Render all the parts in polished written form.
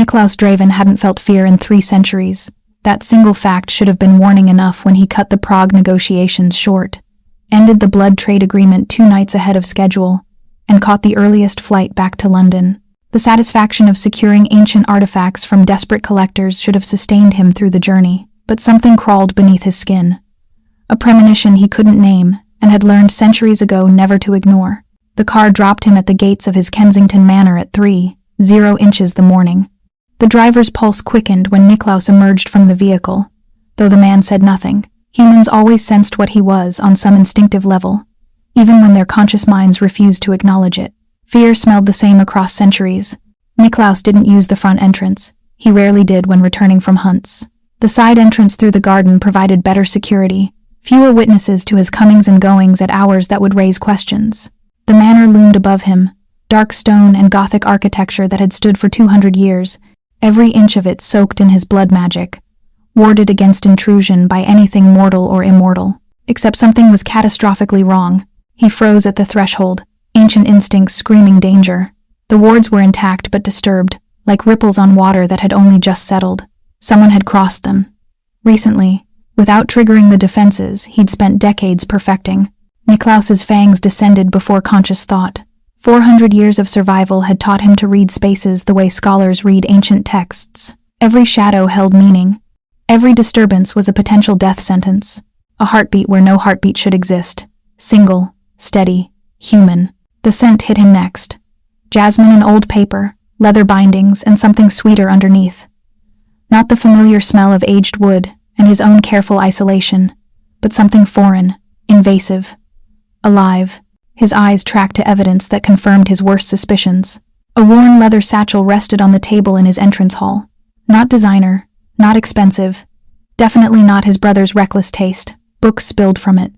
Niklaus Draven hadn't felt fear in 3 centuries. That single fact should have been warning enough when he cut the Prague negotiations short, ended the blood trade agreement 2 nights ahead of schedule, and caught the earliest flight back to London. The satisfaction of securing ancient artifacts from desperate collectors should have sustained him through the journey, but something crawled beneath his skin. A premonition he couldn't name and had learned centuries ago never to ignore. The car dropped him at the gates of his Kensington manor at 3:00 inches the morning. The driver's pulse quickened when Niklaus emerged from the vehicle. Though the man said nothing, humans always sensed what he was on some instinctive level, even when their conscious minds refused to acknowledge it. Fear smelled the same across centuries. Niklaus didn't use the front entrance. He rarely did when returning from hunts. The side entrance through the garden provided better security, fewer witnesses to his comings and goings at hours that would raise questions. The manor loomed above him, dark stone and Gothic architecture that had stood for 200 years, every inch of it soaked in his blood magic, warded against intrusion by anything mortal or immortal. Except something was catastrophically wrong. He froze at the threshold, ancient instincts screaming danger. The wards were intact but disturbed, like ripples on water that had only just settled. Someone had crossed them. Recently, without triggering the defenses he'd spent decades perfecting. Niklaus's fangs descended before conscious thought. 400 years of survival had taught him to read spaces the way scholars read ancient texts. Every shadow held meaning. Every disturbance was a potential death sentence. A heartbeat where no heartbeat should exist. Single, steady, human. The scent hit him next. Jasmine and old paper, leather bindings, and something sweeter underneath. Not the familiar smell of aged wood and his own careful isolation, but something foreign, invasive, alive. His eyes tracked to evidence that confirmed his worst suspicions. A worn leather satchel rested on the table in his entrance hall. Not designer, not expensive, definitely not his brother's reckless taste. Books spilled from it,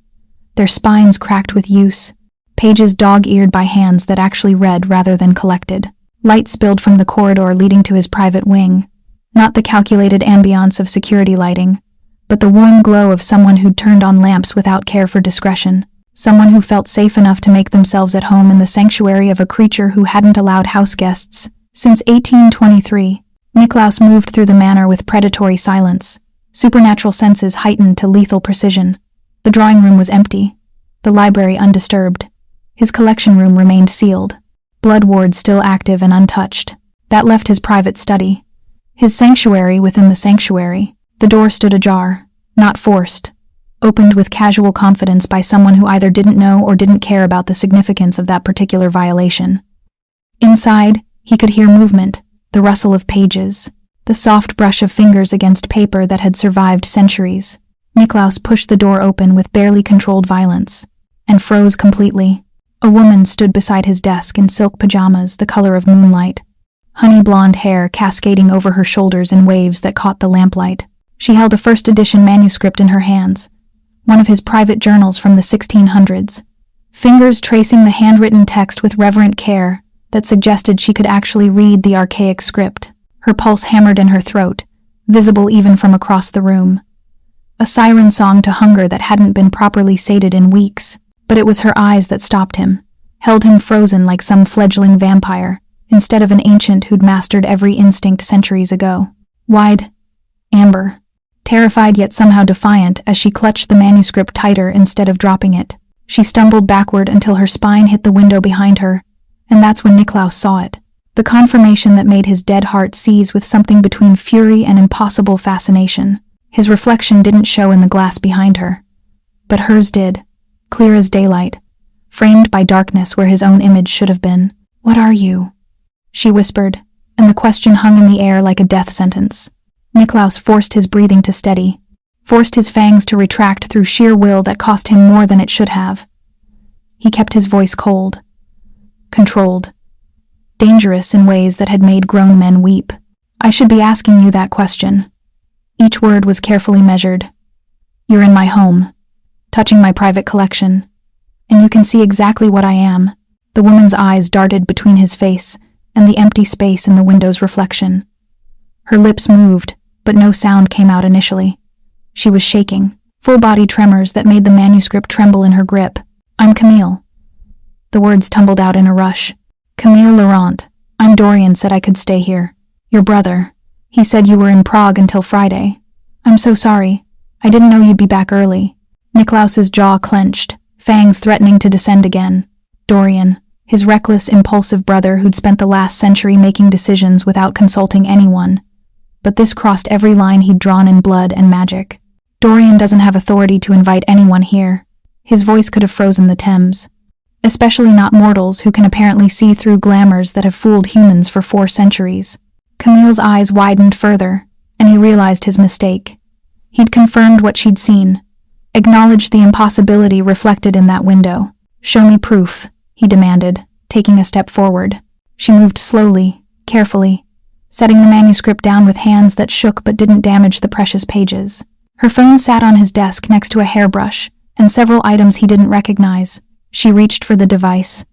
their spines cracked with use, pages dog-eared by hands that actually read rather than collected. Light spilled from the corridor leading to his private wing, not the calculated ambiance of security lighting, but the warm glow of someone who'd turned on lamps without care for discretion. Someone who felt safe enough to make themselves at home in the sanctuary of a creature who hadn't allowed house guests since 1823. Niklaus moved through the manor with predatory silence, supernatural senses heightened to lethal precision. The drawing room was empty, the library undisturbed. His collection room remained sealed, blood ward still active and untouched. That left his private study, his sanctuary within the sanctuary. The door stood ajar, not forced, opened with casual confidence by someone who either didn't know or didn't care about the significance of that particular violation. Inside, he could hear movement, the rustle of pages, the soft brush of fingers against paper that had survived centuries. Niklaus pushed the door open with barely controlled violence, and froze completely. A woman stood beside his desk in silk pajamas the color of moonlight, honey blonde hair cascading over her shoulders in waves that caught the lamplight. She held a first edition manuscript in her hands, one of his private journals from the 1600s, fingers tracing the handwritten text with reverent care that suggested she could actually read the archaic script. Her pulse hammered in her throat, visible even from across the room. A siren song to hunger that hadn't been properly sated in weeks, but it was her eyes that stopped him, held him frozen like some fledgling vampire, instead of an ancient who'd mastered every instinct centuries ago. Wide, amber, terrified yet somehow defiant as she clutched the manuscript tighter instead of dropping it. She stumbled backward until her spine hit the window behind her, and that's when Niklaus saw it. The confirmation that made his dead heart seize with something between fury and impossible fascination. His reflection didn't show in the glass behind her, but hers did, clear as daylight, framed by darkness where his own image should have been. "What are you?" she whispered, and the question hung in the air like a death sentence. Niklaus forced his breathing to steady, forced his fangs to retract through sheer will that cost him more than it should have. He kept his voice cold, controlled, dangerous in ways that had made grown men weep. "I should be asking you that question." Each word was carefully measured. "You're in my home, touching my private collection, and you can see exactly what I am." The woman's eyes darted between his face and the empty space in the window's reflection. Her lips moved, but no sound came out initially. She was shaking, full-body tremors that made the manuscript tremble in her grip. "I'm Camille." The words tumbled out in a rush. "Camille Laurent. I'm Dorian said I could stay here. Your brother. He said you were in Prague until Friday. I'm so sorry. I didn't know you'd be back early. Niklaus's jaw clenched, fangs threatening to descend again. Dorian, his reckless, impulsive brother who'd spent the last century making decisions without consulting anyone. But this crossed every line he'd drawn in blood and magic. Dorian doesn't have authority to invite anyone here. His voice could have frozen the Thames. Especially not mortals who can apparently see through glamours that have fooled humans for 4 centuries. Camille's eyes widened further, and he realized his mistake. He'd confirmed what she'd seen, acknowledged the impossibility reflected in that window. Show me proof, he demanded, taking a step forward. She moved slowly, carefully, setting the manuscript down with hands that shook but didn't damage the precious pages. Her phone sat on his desk next to a hairbrush, and several items he didn't recognize. She reached for the device,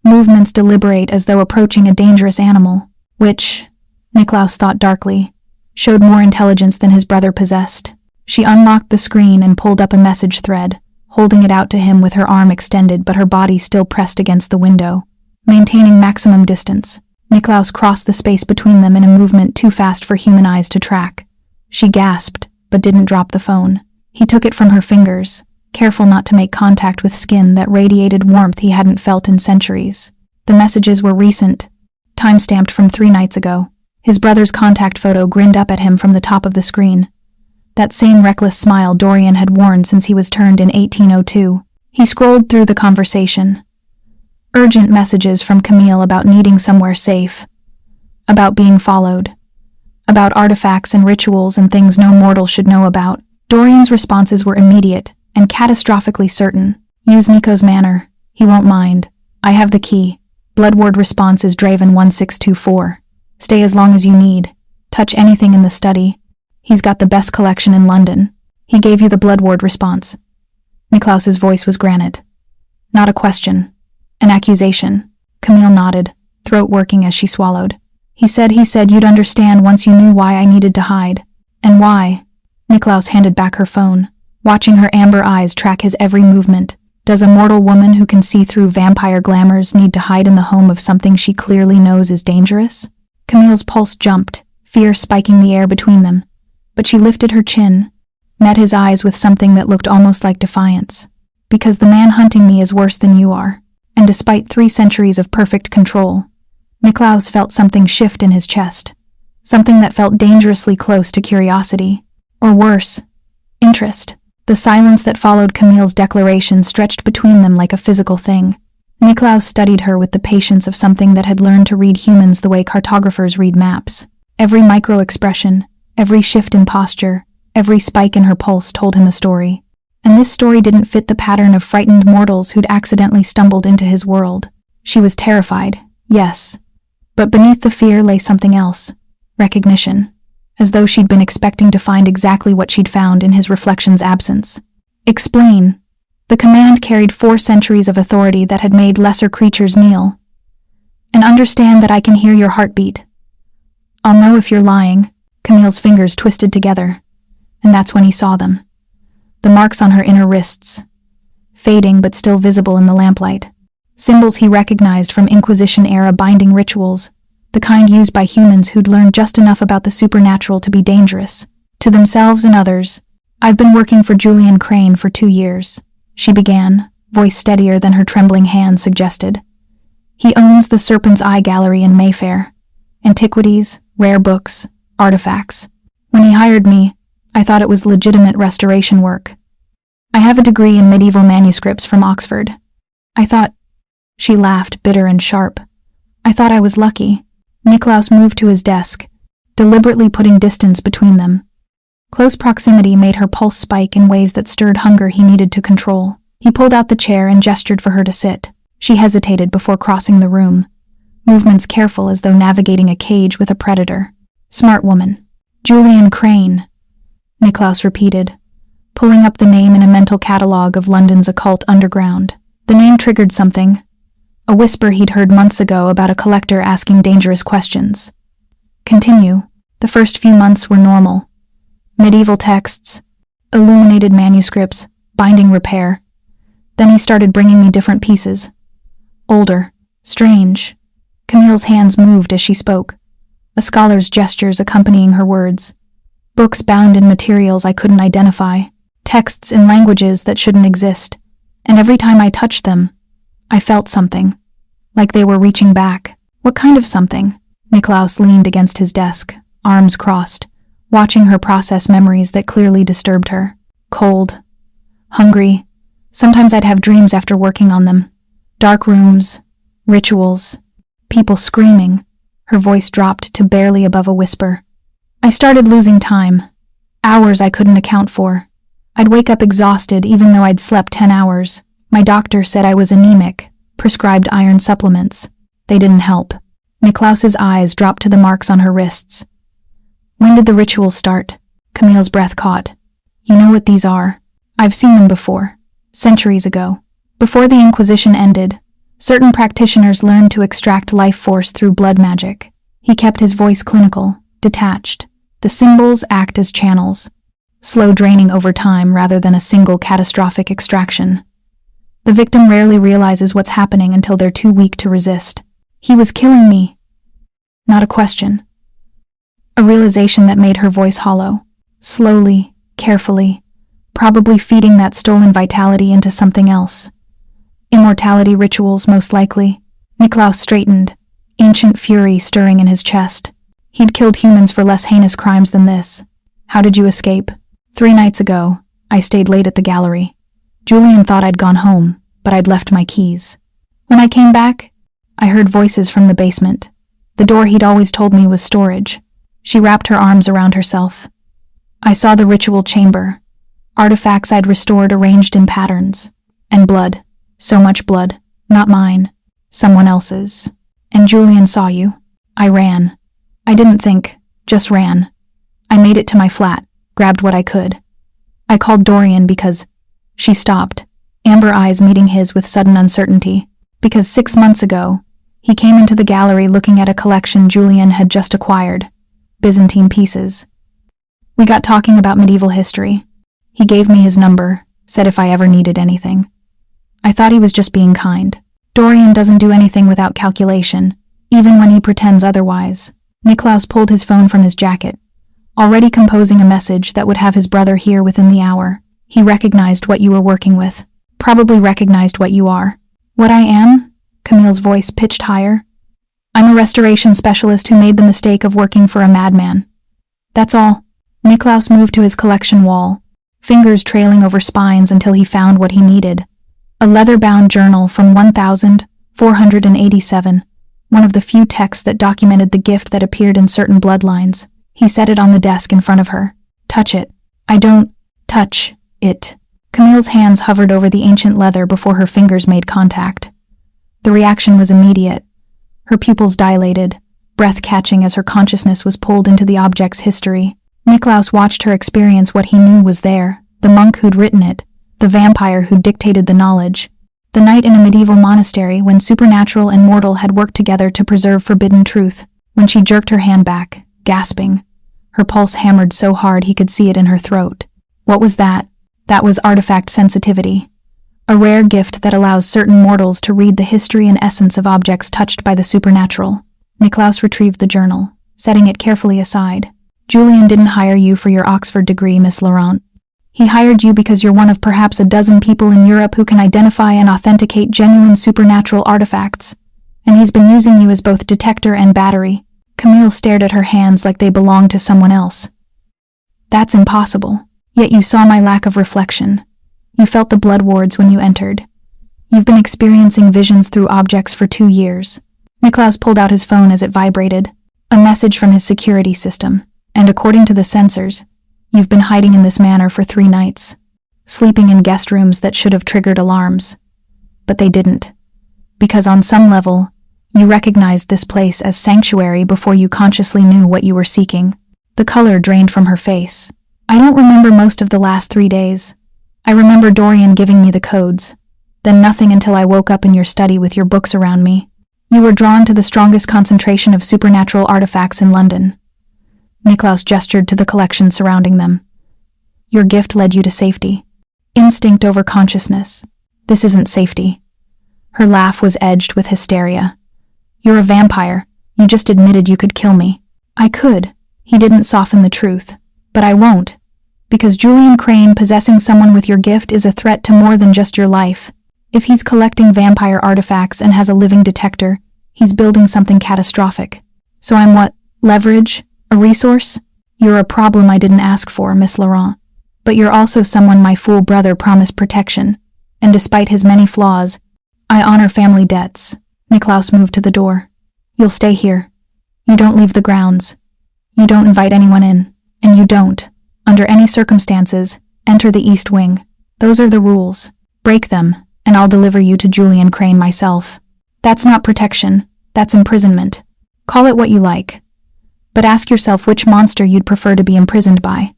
movements deliberate as though approaching a dangerous animal, which, Niklaus thought darkly, showed more intelligence than his brother possessed. She unlocked the screen and pulled up a message thread, holding it out to him with her arm extended but her body still pressed against the window. Maintaining maximum distance, Niklaus crossed the space between them in a movement too fast for human eyes to track. She gasped, but didn't drop the phone. He took it from her fingers, careful not to make contact with skin that radiated warmth he hadn't felt in centuries. The messages were recent, time-stamped from 3 nights ago. His brother's contact photo grinned up at him from the top of the screen. That same reckless smile Dorian had worn since he was turned in 1802. He scrolled through the conversation. Urgent messages from Camille about needing somewhere safe, about being followed, about artifacts and rituals and things no mortal should know about. Dorian's responses were immediate and catastrophically certain. Use Nico's manor. He won't mind. I have the key. Bloodward response is Draven 1624. Stay as long as you need. Touch anything in the study. He's got the best collection in London. He gave you the Bloodward response. Niklaus's voice was granite. Not a question. An accusation. Camille nodded, throat working as she swallowed. He said you'd understand once you knew why I needed to hide. And why? Niklaus handed back her phone, watching her amber eyes track his every movement. Does a mortal woman who can see through vampire glamours need to hide in the home of something she clearly knows is dangerous? Camille's pulse jumped, fear spiking the air between them. But she lifted her chin, met his eyes with something that looked almost like defiance. Because the man hunting me is worse than you are. And despite 3 centuries of perfect control, Niklaus felt something shift in his chest. Something that felt dangerously close to curiosity. Or worse, interest. The silence that followed Camille's declaration stretched between them like a physical thing. Niklaus studied her with the patience of something that had learned to read humans the way cartographers read maps. Every micro-expression, every shift in posture, every spike in her pulse told him a story. And this story didn't fit the pattern of frightened mortals who'd accidentally stumbled into his world. She was terrified, yes. But beneath the fear lay something else. Recognition. As though she'd been expecting to find exactly what she'd found in his reflection's absence. Explain. The command carried 4 centuries of authority that had made lesser creatures kneel. And understand that I can hear your heartbeat. I'll know if you're lying. Camille's fingers twisted together. And that's when he saw them. The marks on her inner wrists. Fading but still visible in the lamplight. Symbols he recognized from Inquisition-era binding rituals. The kind used by humans who'd learned just enough about the supernatural to be dangerous. To themselves and others. I've been working for Julian Crane for 2 years. She began, voice steadier than her trembling hand suggested. He owns the Serpent's Eye Gallery in Mayfair. Antiquities, rare books, artifacts. When he hired me, I thought it was legitimate restoration work. I have a degree in medieval manuscripts from Oxford. I thought... She laughed, bitter and sharp. I thought I was lucky. Niklaus moved to his desk, deliberately putting distance between them. Close proximity made her pulse spike in ways that stirred hunger he needed to control. He pulled out the chair and gestured for her to sit. She hesitated before crossing the room, movements careful as though navigating a cage with a predator. Smart woman. Julian Crane, Niklaus repeated, pulling up the name in a mental catalog of London's occult underground. The name triggered something, a whisper he'd heard months ago about a collector asking dangerous questions. Continue. The first few months were normal. Medieval texts, illuminated manuscripts, binding repair. Then he started bringing me different pieces. Older, strange. Camille's hands moved as she spoke. a scholar's gestures accompanying her words. Books bound in materials I couldn't identify, texts in languages that shouldn't exist, and every time I touched them, I felt something, like they were reaching back. What kind of something? Niklaus leaned against his desk, arms crossed, watching her process memories that clearly disturbed her. Cold, hungry. Sometimes I'd have dreams after working on them. Dark rooms, rituals, people screaming. Her voice dropped to barely above a whisper. I started losing time. Hours I couldn't account for. I'd wake up exhausted even though I'd slept 10 hours. My doctor said I was anemic, prescribed iron supplements. They didn't help. Niklaus's eyes dropped to the marks on her wrists. When did the rituals start? Camille's breath caught. You know what these are? I've seen them before. Centuries ago. Before the Inquisition ended, certain practitioners learned to extract life force through blood magic. He kept his voice clinical, detached. The symbols act as channels, slow draining over time rather than a single catastrophic extraction. The victim rarely realizes what's happening until they're too weak to resist. He was killing me. Not a question. A realization that made her voice hollow. Slowly, carefully, probably feeding that stolen vitality into something else. Immortality rituals, most likely. Niklaus straightened, ancient fury stirring in his chest. He'd killed humans for less heinous crimes than this. How did you escape? 3 nights ago, I stayed late at the gallery. Julian thought I'd gone home, but I'd left my keys. When I came back, I heard voices from the basement. The door he'd always told me was storage. She wrapped her arms around herself. I saw the ritual chamber. Artifacts I'd restored arranged in patterns. And blood. So much blood. Not mine. Someone else's. And Julian saw you. I ran. I didn't think. Just ran. I made it to my flat. Grabbed what I could. I called Dorian because... She stopped, amber eyes meeting his with sudden uncertainty. Because 6 months ago, he came into the gallery looking at a collection Julian had just acquired. Byzantine pieces. We got talking about medieval history. He gave me his number, said if I ever needed anything. I thought he was just being kind. Dorian doesn't do anything without calculation, even when he pretends otherwise. Niklaus pulled his phone from his jacket, already composing a message that would have his brother hear within the hour. He recognized what you were working with. Probably recognized what you are. What I am? Camille's voice pitched higher. I'm a restoration specialist who made the mistake of working for a madman. That's all. Niklaus moved to his collection wall, fingers trailing over spines until he found what he needed. A leather-bound journal from 1487, one of the few texts that documented the gift that appeared in certain bloodlines. He set it on the desk in front of her. Touch it. I don't touch it. Camille's hands hovered over the ancient leather before her fingers made contact. The reaction was immediate. Her pupils dilated, breath catching as her consciousness was pulled into the object's history. Niklaus watched her experience what he knew was there, the monk who'd written it, the vampire who dictated the knowledge, the night in a medieval monastery when supernatural and mortal had worked together to preserve forbidden truth. When she jerked her hand back, gasping, her pulse hammered so hard he could see it in her throat. What was that? That was artifact sensitivity, a rare gift that allows certain mortals to read the history and essence of objects touched by the supernatural. Niklaus retrieved the journal, setting it carefully aside. Julian didn't hire you for your Oxford degree, Miss Laurent. He hired you because you're one of perhaps a dozen people in Europe who can identify and authenticate genuine supernatural artifacts, and he's been using you as both detector and battery. Camille stared at her hands like they belonged to someone else. That's impossible. Yet you saw my lack of reflection. You felt the blood wards when you entered. You've been experiencing visions through objects for 2 years. Niklaus pulled out his phone as it vibrated, a message from his security system, and according to the sensors, you've been hiding in this manner for 3 nights, sleeping in guest rooms that should have triggered alarms. But they didn't, because on some level, you recognized this place as sanctuary before you consciously knew what you were seeking. The color drained from her face. I don't remember most of the last 3 days. I remember Dorian giving me the codes, then nothing until I woke up in your study with your books around me. You were drawn to the strongest concentration of supernatural artifacts in London. Niklaus gestured to the collection surrounding them. Your gift led you to safety. Instinct over consciousness. This isn't safety. Her laugh was edged with hysteria. You're a vampire. You just admitted you could kill me. I could. He didn't soften the truth. But I won't. Because Julian Crane possessing someone with your gift is a threat to more than just your life. If he's collecting vampire artifacts and has a living detector, he's building something catastrophic. So I'm what? Leverage? A resource? You're a problem I didn't ask for, Miss Laurent. But you're also someone my fool brother promised protection. And despite his many flaws, I honor family debts. Niklaus moved to the door. You'll stay here. You don't leave the grounds. You don't invite anyone in. And you don't, under any circumstances, enter the East Wing. Those are the rules. Break them, and I'll deliver you to Julian Crane myself. That's not protection. That's imprisonment. Call it what you like. But ask yourself which monster you'd prefer to be imprisoned by.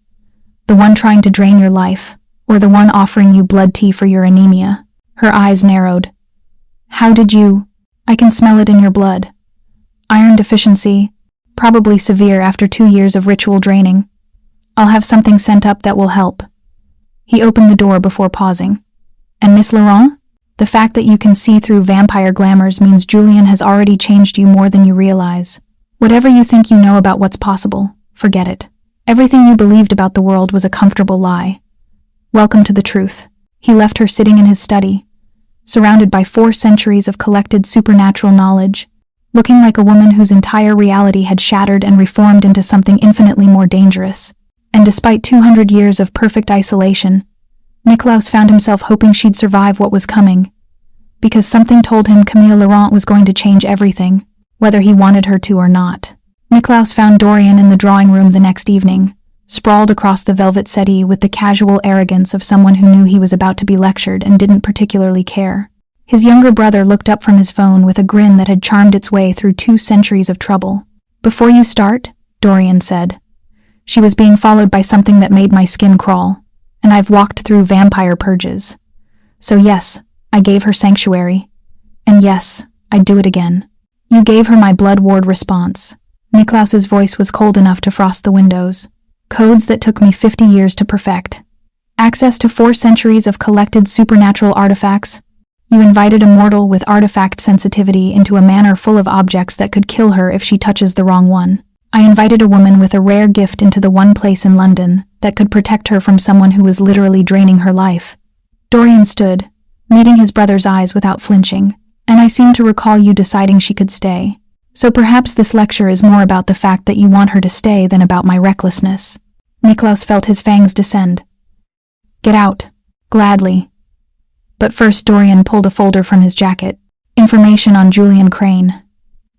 The one trying to drain your life, or the one offering you blood tea for your anemia. Her eyes narrowed. How did you? I can smell it in your blood. Iron deficiency, probably severe after 2 years of ritual draining. I'll have something sent up that will help. He opened the door before pausing. And Miss Laurent? The fact that you can see through vampire glamours means Julian has already changed you more than you realize. Whatever you think you know about what's possible, forget it. Everything you believed about the world was a comfortable lie. Welcome to the truth. He left her sitting in his study, surrounded by 4 centuries of collected supernatural knowledge, looking like a woman whose entire reality had shattered and reformed into something infinitely more dangerous. And despite 200 years of perfect isolation, Niklaus found himself hoping she'd survive what was coming, because something told him Camille Laurent was going to change everything, whether he wanted her to or not. Niklaus found Dorian in the drawing room the next evening, sprawled across the velvet settee with the casual arrogance of someone who knew he was about to be lectured and didn't particularly care. His younger brother looked up from his phone with a grin that had charmed its way through 2 centuries of trouble. Before you start, Dorian said. She was being followed by something that made my skin crawl, and I've walked through vampire purges. So yes, I gave her sanctuary. And yes, I'd do it again. You gave her my blood ward response. Niklaus's voice was cold enough to frost the windows. Codes that took me 50 years to perfect. Access to 4 centuries of collected supernatural artifacts. You invited Immortal with artifact sensitivity into a manor full of objects that could kill her if she touches the wrong one. I invited a woman with a rare gift into the one place in London that could protect her from someone who was literally draining her life. Dorian stood, meeting his brother's eyes without flinching, and I seem to recall you deciding she could stay. So perhaps this lecture is more about the fact that you want her to stay than about my recklessness. Niklaus felt his fangs descend. Get out. Gladly. But first Dorian pulled a folder from his jacket. Information on Julian Crane.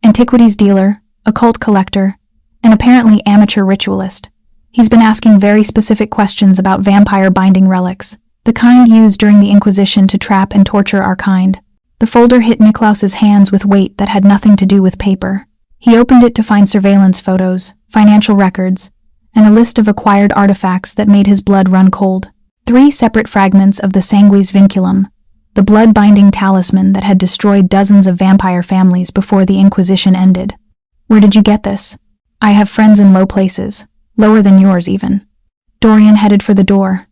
Antiquities dealer, occult collector, and apparently amateur ritualist. He's been asking very specific questions about vampire binding relics, the kind used during the Inquisition to trap and torture our kind. The folder hit Niklaus's hands with weight that had nothing to do with paper. He opened it to find surveillance photos, financial records, and a list of acquired artifacts that made his blood run cold. 3 separate fragments of the Sanguis Vinculum, the blood-binding talisman that had destroyed dozens of vampire families before the Inquisition ended. Where did you get this? I have friends in low places, lower than yours even. Dorian headed for the door.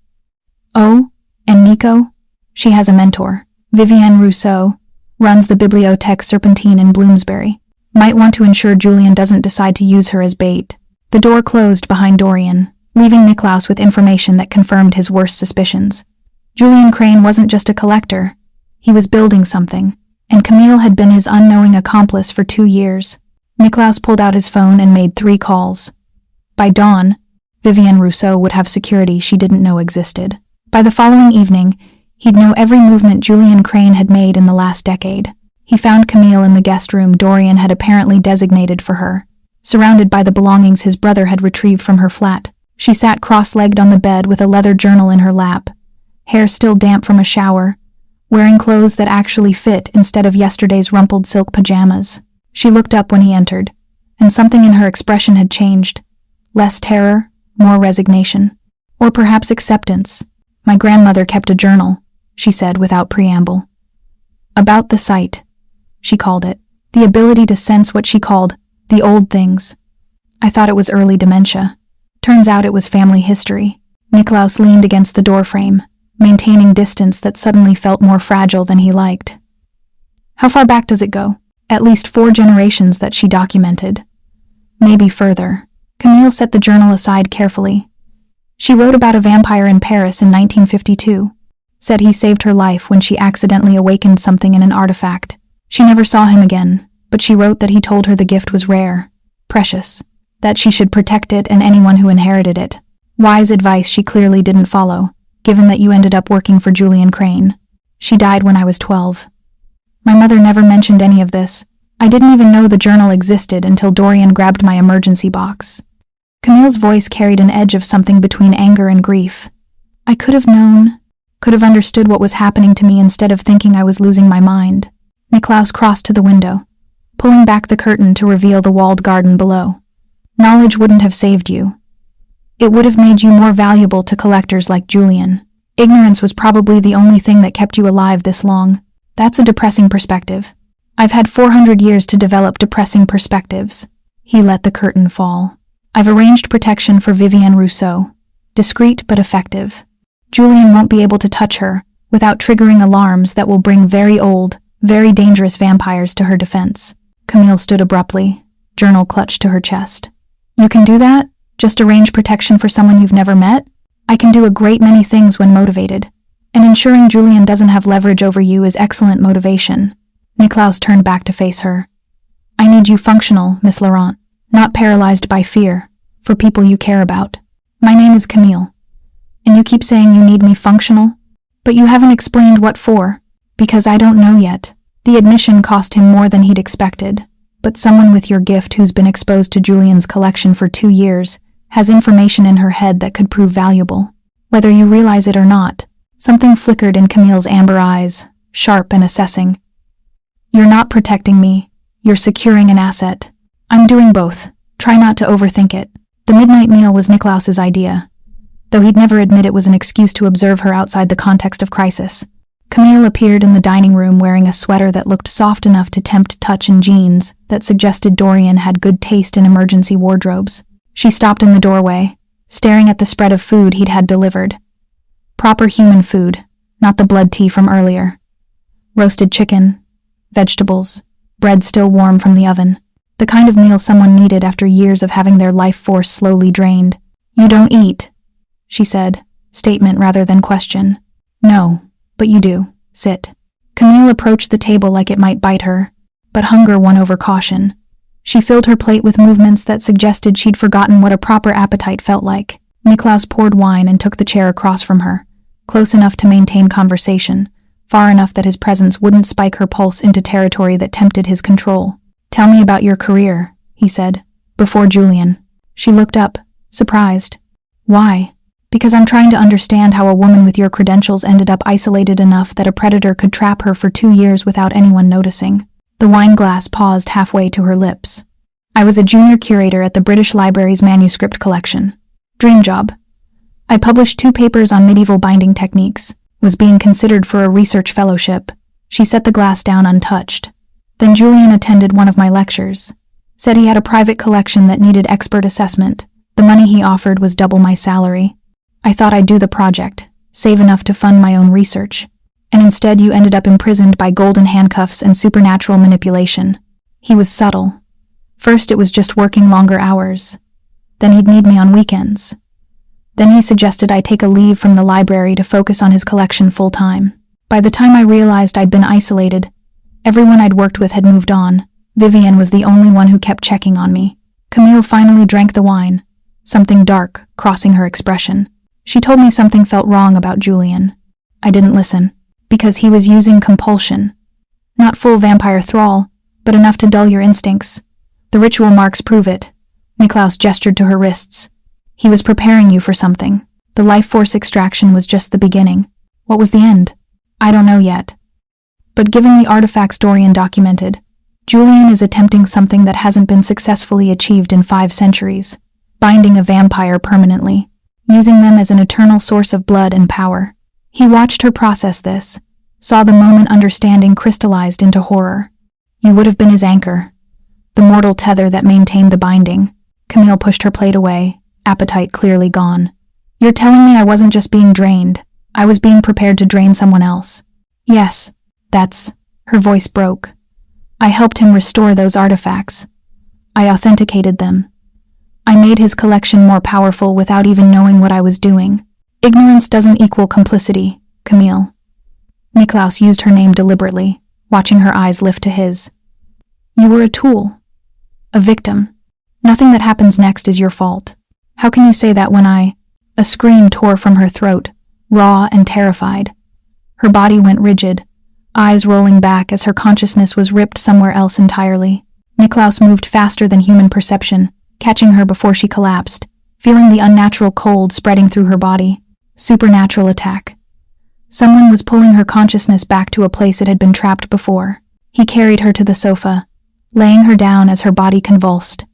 Oh, and Nico? She has a mentor, Vivienne Rousseau, runs the Bibliothèque Serpentine in Bloomsbury. Might want to ensure Julian doesn't decide to use her as bait. The door closed behind Dorian, leaving Niklaus with information that confirmed his worst suspicions. Julian Crane wasn't just a collector. He was building something, and Camille had been his unknowing accomplice for 2 years. Niklaus pulled out his phone and made 3 calls. By dawn, Vivienne Rousseau would have security she didn't know existed. By the following evening, he'd know every movement Julian Crane had made in the last decade. He found Camille in the guest room Dorian had apparently designated for her, surrounded by the belongings his brother had retrieved from her flat. She sat cross-legged on the bed with a leather journal in her lap, hair still damp from a shower, wearing clothes that actually fit instead of yesterday's rumpled silk pajamas. She looked up when he entered, and something in her expression had changed. Less terror, more resignation. Or perhaps acceptance. My grandmother kept a journal, she said without preamble. About the sight, she called it. The ability to sense what she called the old things. I thought it was early dementia. Turns out it was family history. Niklaus leaned against the doorframe, maintaining distance that suddenly felt more fragile than he liked. How far back does it go? At least 4 generations that she documented. Maybe further. Camille set the journal aside carefully. She wrote about a vampire in Paris in 1952. Said he saved her life when she accidentally awakened something in an artifact. She never saw him again, but she wrote that he told her the gift was rare, precious, that she should protect it and anyone who inherited it. Wise advice she clearly didn't follow, given that you ended up working for Julian Crane. She died when I was 12. My mother never mentioned any of this. I didn't even know the journal existed until Dorian grabbed my emergency box. Camille's voice carried an edge of something between anger and grief. I could have known, could have understood what was happening to me instead of thinking I was losing my mind. Niklaus crossed to the window, pulling back the curtain to reveal the walled garden below. Knowledge wouldn't have saved you. It would have made you more valuable to collectors like Julian. Ignorance was probably the only thing that kept you alive this long. That's a depressing perspective. I've had 400 years to develop depressing perspectives. He let the curtain fall. I've arranged protection for Vivienne Rousseau. Discreet but effective. Julian won't be able to touch her without triggering alarms that will bring very old, very dangerous vampires to her defense. Camille stood abruptly, journal clutched to her chest. You can do that? Just arrange protection for someone you've never met? I can do a great many things when motivated, and ensuring Julian doesn't have leverage over you is excellent motivation. Niklaus turned back to face her. I need you functional, Miss Laurent, not paralyzed by fear, for people you care about. My name is Camille, and you keep saying you need me functional, but you haven't explained what for, because I don't know yet. The admission cost him more than he'd expected, but someone with your gift who's been exposed to Julian's collection for 2 years has information in her head that could prove valuable. Whether you realize it or not, something flickered in Camille's amber eyes, sharp and assessing. You're not protecting me. You're securing an asset. I'm doing both. Try not to overthink it. The midnight meal was Niklaus's idea, though he'd never admit it was an excuse to observe her outside the context of crisis. Camille appeared in the dining room wearing a sweater that looked soft enough to tempt touch and jeans that suggested Dorian had good taste in emergency wardrobes. She stopped in the doorway, staring at the spread of food he'd had delivered. Proper human food, not the blood tea from earlier. Roasted chicken, vegetables, bread still warm from the oven. The kind of meal someone needed after years of having their life force slowly drained. You don't eat, she said, statement rather than question. No, but you do. Sit. Camille approached the table like it might bite her, but hunger won over caution. She filled her plate with movements that suggested she'd forgotten what a proper appetite felt like. Niklaus poured wine and took the chair across from her, close enough to maintain conversation, far enough that his presence wouldn't spike her pulse into territory that tempted his control. Tell me about your career, he said, before Julian. She looked up, surprised. Why? Because I'm trying to understand how a woman with your credentials ended up isolated enough that a predator could trap her for 2 years without anyone noticing. The wine glass paused halfway to her lips. I was a junior curator at the British Library's manuscript collection. Dream job. I published 2 papers on medieval binding techniques, was being considered for a research fellowship. She set the glass down untouched. Then Julian attended one of my lectures. Said he had a private collection that needed expert assessment. The money he offered was double my salary. I thought I'd do the project, save enough to fund my own research. And instead you ended up imprisoned by golden handcuffs and supernatural manipulation. He was subtle. First it was just working longer hours. Then he'd need me on weekends. Then he suggested I take a leave from the library to focus on his collection full-time. By the time I realized I'd been isolated, everyone I'd worked with had moved on. Vivienne was the only one who kept checking on me. Camille finally drank the wine, something dark crossing her expression. She told me something felt wrong about Julian. I didn't listen. Because he was using compulsion. Not full vampire thrall, but enough to dull your instincts. The ritual marks prove it. Niklaus gestured to her wrists. He was preparing you for something. The life force extraction was just the beginning. What was the end? I don't know yet. But given the artifacts Dorian documented, Julian is attempting something that hasn't been successfully achieved in 5 centuries. Binding a vampire permanently, using them as an eternal source of blood and power. He watched her process this, saw the moment understanding crystallized into horror. You would have been his anchor, the mortal tether that maintained the binding. Camille pushed her plate away, appetite clearly gone. You're telling me I wasn't just being drained, I was being prepared to drain someone else. Yes, that's... Her voice broke. I helped him restore those artifacts. I authenticated them, I made his collection more powerful without even knowing what I was doing. Ignorance doesn't equal complicity, Camille. Niklaus used her name deliberately, watching her eyes lift to his. You were a tool. A victim. Nothing that happens next is your fault. How can you say that when I... A scream tore from her throat, raw and terrified. Her body went rigid, eyes rolling back as her consciousness was ripped somewhere else entirely. Niklaus moved faster than human perception, catching her before she collapsed, feeling the unnatural cold spreading through her body. Supernatural attack. Someone was pulling her consciousness back to a place it had been trapped before. He carried her to the sofa, laying her down as her body convulsed.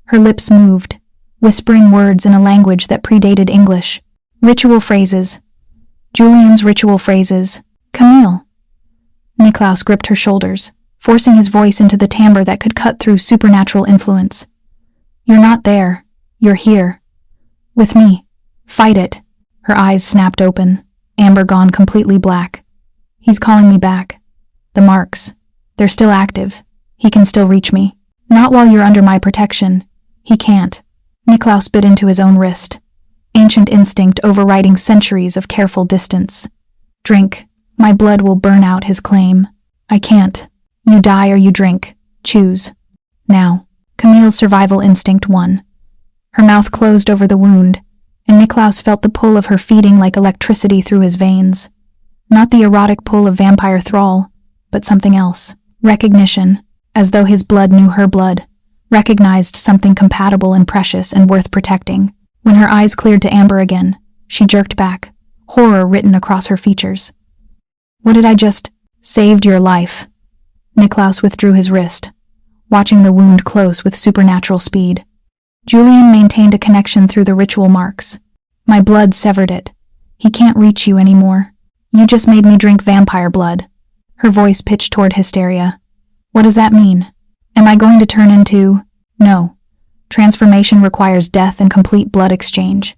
Her lips moved, whispering words in a language that predated English. Ritual phrases. Julian's ritual phrases. Camille. Niklaus gripped her shoulders, forcing his voice into the timbre that could cut through supernatural influence. You're not there. You're here. With me. Fight it. Her eyes snapped open, amber gone completely black. He's calling me back. The marks. They're still active. He can still reach me. Not while you're under my protection. He can't. Niklaus bit into his own wrist, ancient instinct overriding centuries of careful distance. Drink. My blood will burn out his claim. I can't. You die or you drink. Choose. Now. Camille's survival instinct won. Her mouth closed over the wound, and Niklaus felt the pull of her feeding like electricity through his veins. Not the erotic pull of vampire thrall, but something else. Recognition, as though his blood knew her blood, recognized something compatible and precious and worth protecting. When her eyes cleared to amber again, she jerked back, horror written across her features. What did I just... Saved your life. Niklaus withdrew his wrist, watching the wound close with supernatural speed. Julian maintained a connection through the ritual marks. My blood severed it. He can't reach you anymore. You just made me drink vampire blood. Her voice pitched toward hysteria. What does that mean? Am I going to turn into... No. Transformation requires death and complete blood exchange.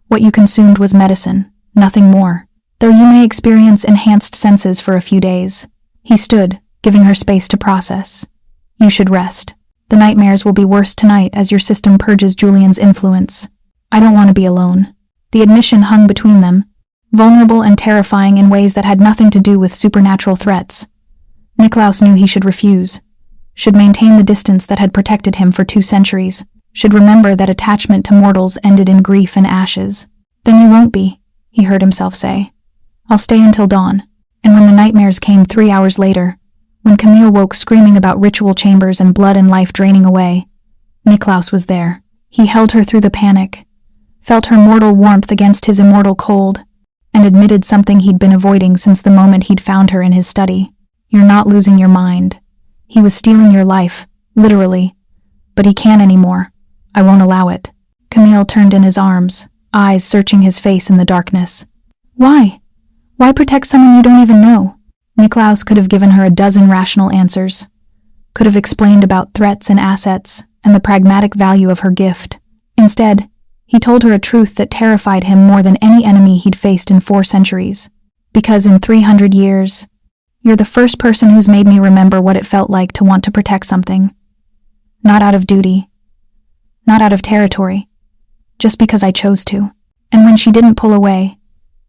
What you consumed was medicine, nothing more. Though you may experience enhanced senses for a few days. He stood, giving her space to process. You should rest. The nightmares will be worse tonight as your system purges Julian's influence. I don't want to be alone. The admission hung between them, vulnerable and terrifying in ways that had nothing to do with supernatural threats. Niklaus knew he should refuse, should maintain the distance that had protected him for 2 centuries, should remember that attachment to mortals ended in grief and ashes. Then you won't be, he heard himself say. I'll stay until dawn. And when the nightmares came 3 hours later, when Camille woke screaming about ritual chambers and blood and life draining away, Niklaus was there. He held her through the panic, felt her mortal warmth against his immortal cold, and admitted something he'd been avoiding since the moment he'd found her in his study. You're not losing your mind. He was stealing your life, literally. But he can't anymore. I won't allow it. Camille turned in his arms, eyes searching his face in the darkness. Why? Why protect someone you don't even know? Niklaus could have given her a dozen rational answers, could have explained about threats and assets and the pragmatic value of her gift. Instead, he told her a truth that terrified him more than any enemy he'd faced in 4 centuries. Because in 300 years, you're the first person who's made me remember what it felt like to want to protect something. Not out of duty, not out of territory, just because I chose to. And when she didn't pull away,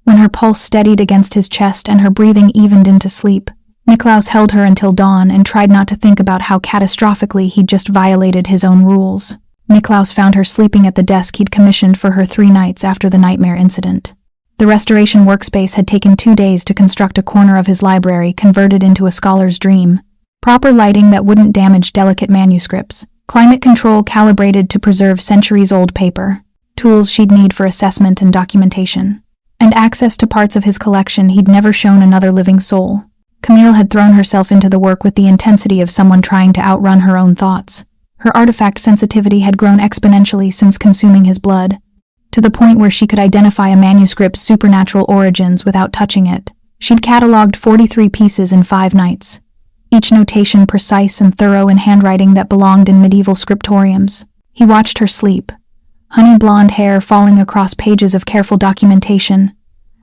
when her pulse steadied against his chest and her breathing evened into sleep, Niklaus held her until dawn and tried not to think about how catastrophically he'd just violated his own rules. Niklaus found her sleeping at the desk he'd commissioned for her 3 nights after the nightmare incident. The restoration workspace had taken 2 days to construct a corner of his library converted into a scholar's dream. Proper lighting that wouldn't damage delicate manuscripts, climate control calibrated to preserve centuries-old paper, tools she'd need for assessment and documentation, and access to parts of his collection he'd never shown another living soul. Camille had thrown herself into the work with the intensity of someone trying to outrun her own thoughts. Her artifact sensitivity had grown exponentially since consuming his blood, to the point where she could identify a manuscript's supernatural origins without touching it. She'd catalogued 43 pieces in 5 nights, each notation precise and thorough in handwriting that belonged in medieval scriptoriums. He watched her sleep, honey blonde hair falling across pages of careful documentation,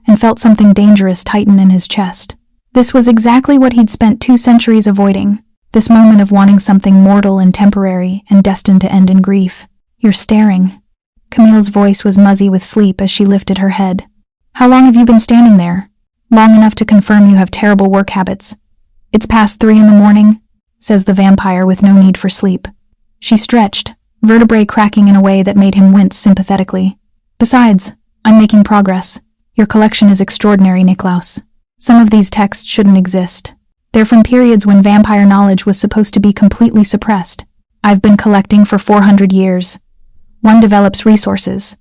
and felt something dangerous tighten in his chest. This was exactly what he'd spent 2 centuries avoiding, this moment of wanting something mortal and temporary and destined to end in grief. You're staring. Camille's voice was muzzy with sleep as she lifted her head. How long have you been standing there? Long enough to confirm you have terrible work habits. It's past 3 in the morning, says the vampire with no need for sleep. She stretched, vertebrae cracking in a way that made him wince sympathetically. Besides, I'm making progress. Your collection is extraordinary, Niklaus. Some of these texts shouldn't exist. They're from periods when vampire knowledge was supposed to be completely suppressed. I've been collecting for 400 years. One develops resources.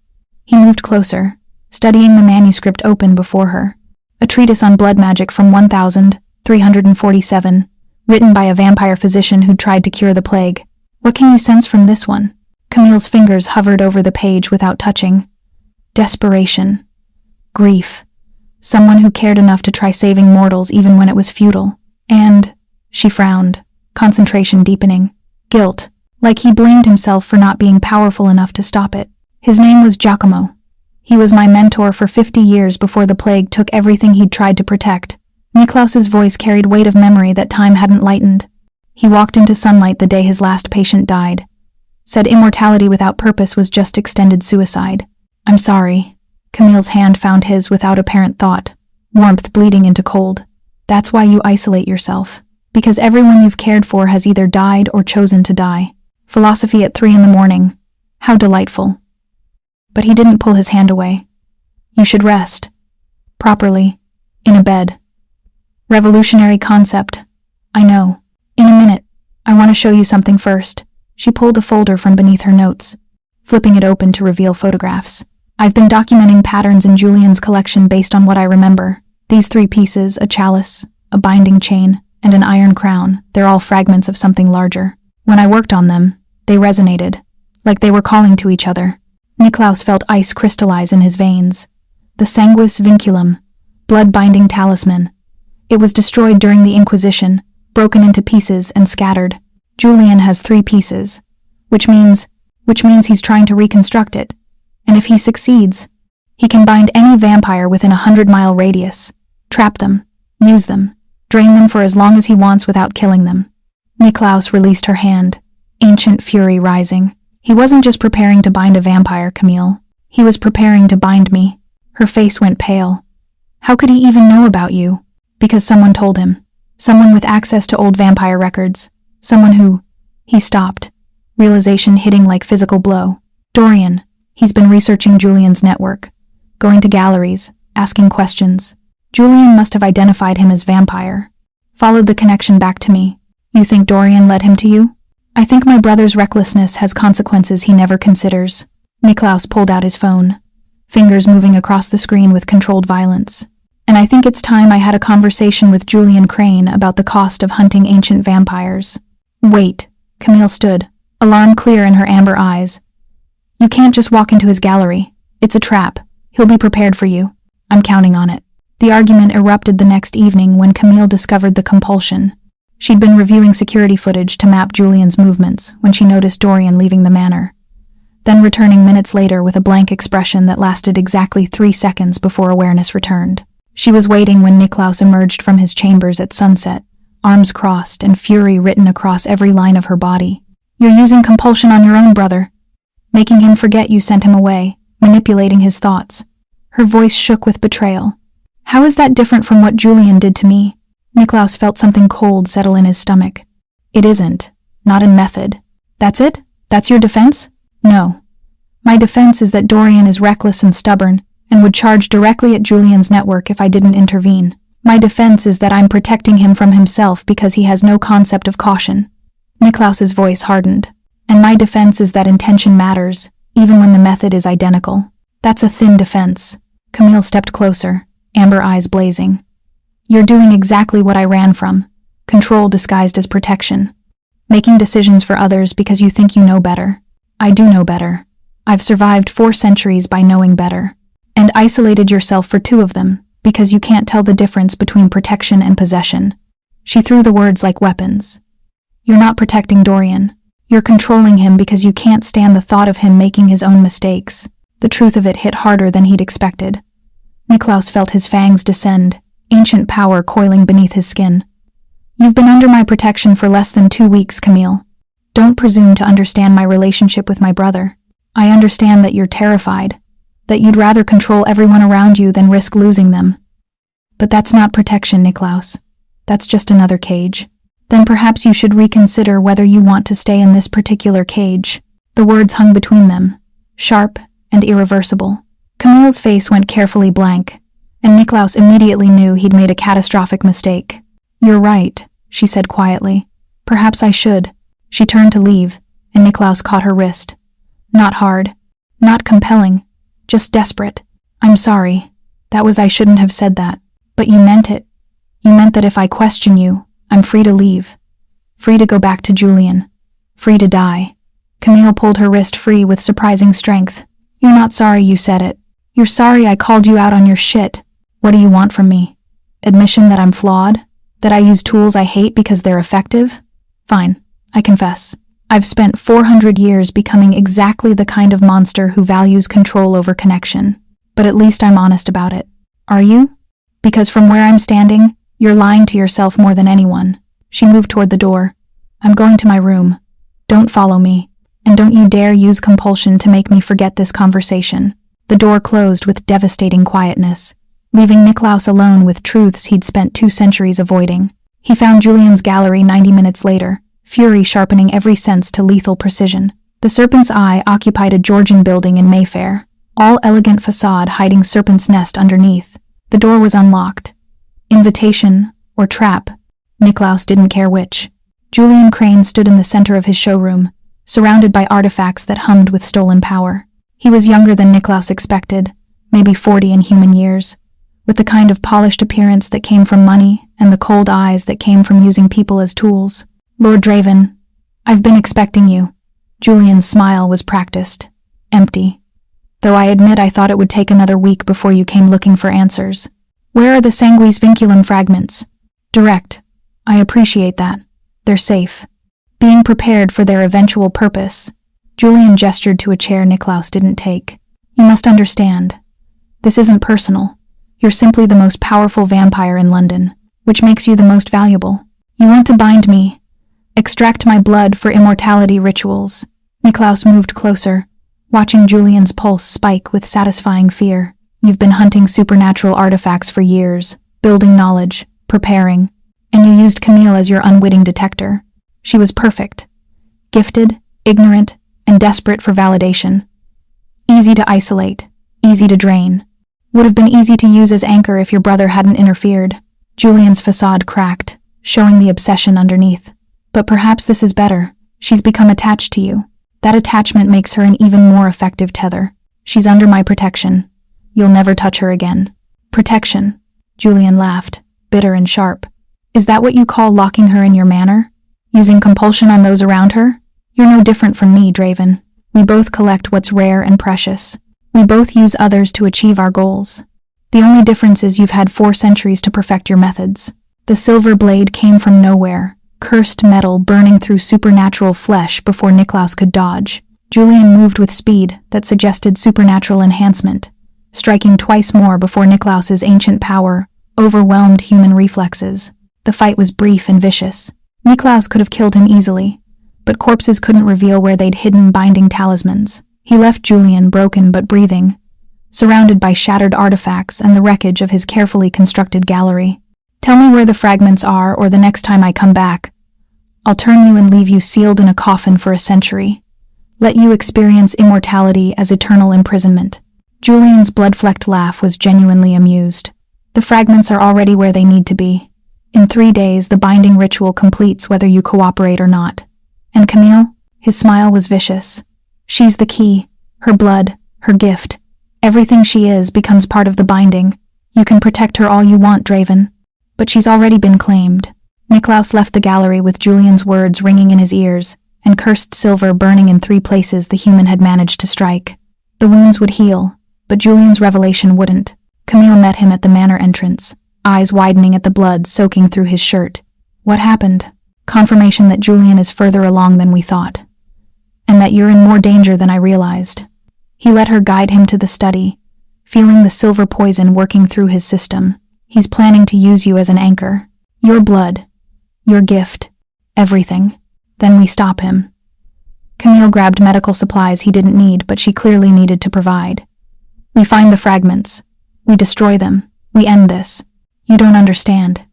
He moved closer, studying the manuscript open before her. A treatise on blood magic from 1347, written by a vampire physician who'd tried to cure the plague. What can you sense from this one? Camille's fingers hovered over the page without touching. Desperation. Grief. Someone who cared enough to try saving mortals even when it was futile. And, she frowned, concentration deepening. Guilt, like he blamed himself for not being powerful enough to stop it. His name was Giacomo. He was my mentor for 50 years before the plague took everything he'd tried to protect. Niklaus's voice carried weight of memory that time hadn't lightened. He walked into sunlight the day his last patient died. Said immortality without purpose was just extended suicide. I'm sorry. Camille's hand found his without apparent thought, warmth bleeding into cold. That's why you isolate yourself. Because everyone you've cared for has either died or chosen to die. Philosophy at 3 in the morning. How delightful. But he didn't pull his hand away. You should rest. Properly. In a bed. Revolutionary concept. I know. In a minute. I want to show you something first. She pulled a folder from beneath her notes, flipping it open to reveal photographs. I've been documenting patterns in Julian's collection based on what I remember. These 3 pieces, a chalice, a binding chain, and an iron crown, they're all fragments of something larger. When I worked on them, they resonated, like they were calling to each other. Niklaus felt ice crystallize in his veins. The sanguis vinculum, blood-binding talisman. It was destroyed during the Inquisition, broken into pieces and scattered. Julian has 3 pieces, which means he's trying to reconstruct it. And if he succeeds, he can bind any vampire within a 100-mile radius, trap them, use them, drain them for as long as he wants without killing them. Niklaus released her hand, ancient fury rising. He wasn't just preparing to bind a vampire, Camille. He was preparing to bind me. Her face went pale. How could he even know about you? Because someone told him. Someone with access to old vampire records. Someone who... He stopped, realization hitting like physical blow. Dorian. He's been researching Julian's network, going to galleries, asking questions. Julian must have identified him as vampire. Followed the connection back to me. You think Dorian led him to you? I think my brother's recklessness has consequences he never considers. Niklaus pulled out his phone, fingers moving across the screen with controlled violence. And I think it's time I had a conversation with Julian Crane about the cost of hunting ancient vampires. Wait. Camille stood, alarm clear in her amber eyes. You can't just walk into his gallery. It's a trap. He'll be prepared for you. I'm counting on it. The argument erupted the next evening when Camille discovered the compulsion. She'd been reviewing security footage to map Julian's movements when she noticed Dorian leaving the manor, then returning minutes later with a blank expression that lasted exactly 3 seconds before awareness returned. She was waiting when Niklaus emerged from his chambers at sunset, arms crossed and fury written across every line of her body. You're using compulsion on your own brother, making him forget you sent him away, manipulating his thoughts. Her voice shook with betrayal. How is that different from what Julian did to me? Niklaus felt something cold settle in his stomach. It isn't. Not in method. That's it? That's your defense? No. My defense is that Dorian is reckless and stubborn, and would charge directly at Julian's network if I didn't intervene. My defense is that I'm protecting him from himself because he has no concept of caution. Niklaus's voice hardened. And my defense is that intention matters, even when the method is identical. That's a thin defense. Camille stepped closer, amber eyes blazing. You're doing exactly what I ran from. Control disguised as protection. Making decisions for others because you think you know better. I do know better. I've survived 4 centuries by knowing better. And isolated yourself for 2 of them, because you can't tell the difference between protection and possession. She threw the words like weapons. You're not protecting Dorian. You're controlling him because you can't stand the thought of him making his own mistakes. The truth of it hit harder than he'd expected. Niklaus felt his fangs descend, ancient power coiling beneath his skin. You've been under my protection for less than 2 weeks, Camille. Don't presume to understand my relationship with my brother. I understand that you're terrified, that you'd rather control everyone around you than risk losing them. But that's not protection, Niklaus. That's just another cage. Then perhaps you should reconsider whether you want to stay in this particular cage. The words hung between them, sharp and irreversible. Camille's face went carefully blank, and Niklaus immediately knew he'd made a catastrophic mistake. You're right, she said quietly. Perhaps I should. She turned to leave, and Niklaus caught her wrist. Not hard, not compelling, just desperate. I'm sorry. I shouldn't have said that. But you meant it. You meant that if I question you, I'm free to leave. Free to go back to Julian. Free to die. Camille pulled her wrist free with surprising strength. You're not sorry you said it. You're sorry I called you out on your shit. What do you want from me? Admission that I'm flawed? That I use tools I hate because they're effective? Fine, I confess. I've spent 400 years becoming exactly the kind of monster who values control over connection. But at least I'm honest about it. Are you? Because from where I'm standing, you're lying to yourself more than anyone. She moved toward the door. I'm going to my room. Don't follow me. And don't you dare use compulsion to make me forget this conversation. The door closed with devastating quietness, leaving Niklaus alone with truths he'd spent 2 centuries avoiding. He found Julian's gallery 90 minutes later, fury sharpening every sense to lethal precision. The Serpent's Eye occupied a Georgian building in Mayfair, all elegant facade hiding Serpent's Nest underneath. The door was unlocked. Invitation or trap, Niklaus didn't care which. Julian Crane stood in the center of his showroom, surrounded by artifacts that hummed with stolen power. He was younger than Niklaus expected, maybe 40 in human years, with the kind of polished appearance that came from money and the cold eyes that came from using people as tools. Lord Draven, I've been expecting you. Julian's smile was practiced, empty. Though I admit I thought it would take another week before you came looking for answers. Where are the sanguis vinculum fragments? Direct. I appreciate that. They're safe. Being prepared for their eventual purpose. Julian gestured to a chair Niklaus didn't take. You must understand. This isn't personal. You're simply the most powerful vampire in London, which makes you the most valuable. You want to bind me, extract my blood for immortality rituals. Niklaus moved closer, watching Julian's pulse spike with satisfying fear. You've been hunting supernatural artifacts for years, building knowledge, preparing, and you used Camille as your unwitting detector. She was perfect, gifted, ignorant, and desperate for validation. Easy to isolate, easy to drain. Would have been easy to use as anchor if your brother hadn't interfered. Julian's facade cracked, showing the obsession underneath. But perhaps this is better. She's become attached to you. That attachment makes her an even more effective tether. She's under my protection. You'll never touch her again. Protection. Julian laughed, bitter and sharp. Is that what you call locking her in your manor? Using compulsion on those around her? You're no different from me, Draven. We both collect what's rare and precious. We both use others to achieve our goals. The only difference is you've had 4 centuries to perfect your methods. The silver blade came from nowhere, cursed metal burning through supernatural flesh before Niklaus could dodge. Julian moved with speed that suggested supernatural enhancement, striking twice more before Niklaus's ancient power overwhelmed human reflexes. The fight was brief and vicious. Niklaus could have killed him easily, but corpses couldn't reveal where they'd hidden binding talismans. He left Julian broken but breathing, surrounded by shattered artifacts and the wreckage of his carefully constructed gallery. Tell me where the fragments are, or the next time I come back, I'll turn you and leave you sealed in a coffin for a century. Let you experience immortality as eternal imprisonment. Julian's blood-flecked laugh was genuinely amused. The fragments are already where they need to be. In 3 days, the binding ritual completes whether you cooperate or not. And Camille? His smile was vicious. She's the key. Her blood, her gift. Everything she is becomes part of the binding. You can protect her all you want, Draven. But she's already been claimed. Niklaus left the gallery with Julian's words ringing in his ears, and cursed silver burning in 3 places the human had managed to strike. The wounds would heal, but Julian's revelation wouldn't. Camille met him at the manor entrance, eyes widening at the blood soaking through his shirt. What happened? Confirmation that Julian is further along than we thought, and that you're in more danger than I realized. He let her guide him to the study, feeling the silver poison working through his system. He's planning to use you as an anchor. Your blood, your gift, everything. Then we stop him. Camille grabbed medical supplies he didn't need, but she clearly needed to provide. We find the fragments. We destroy them. We end this. You don't understand.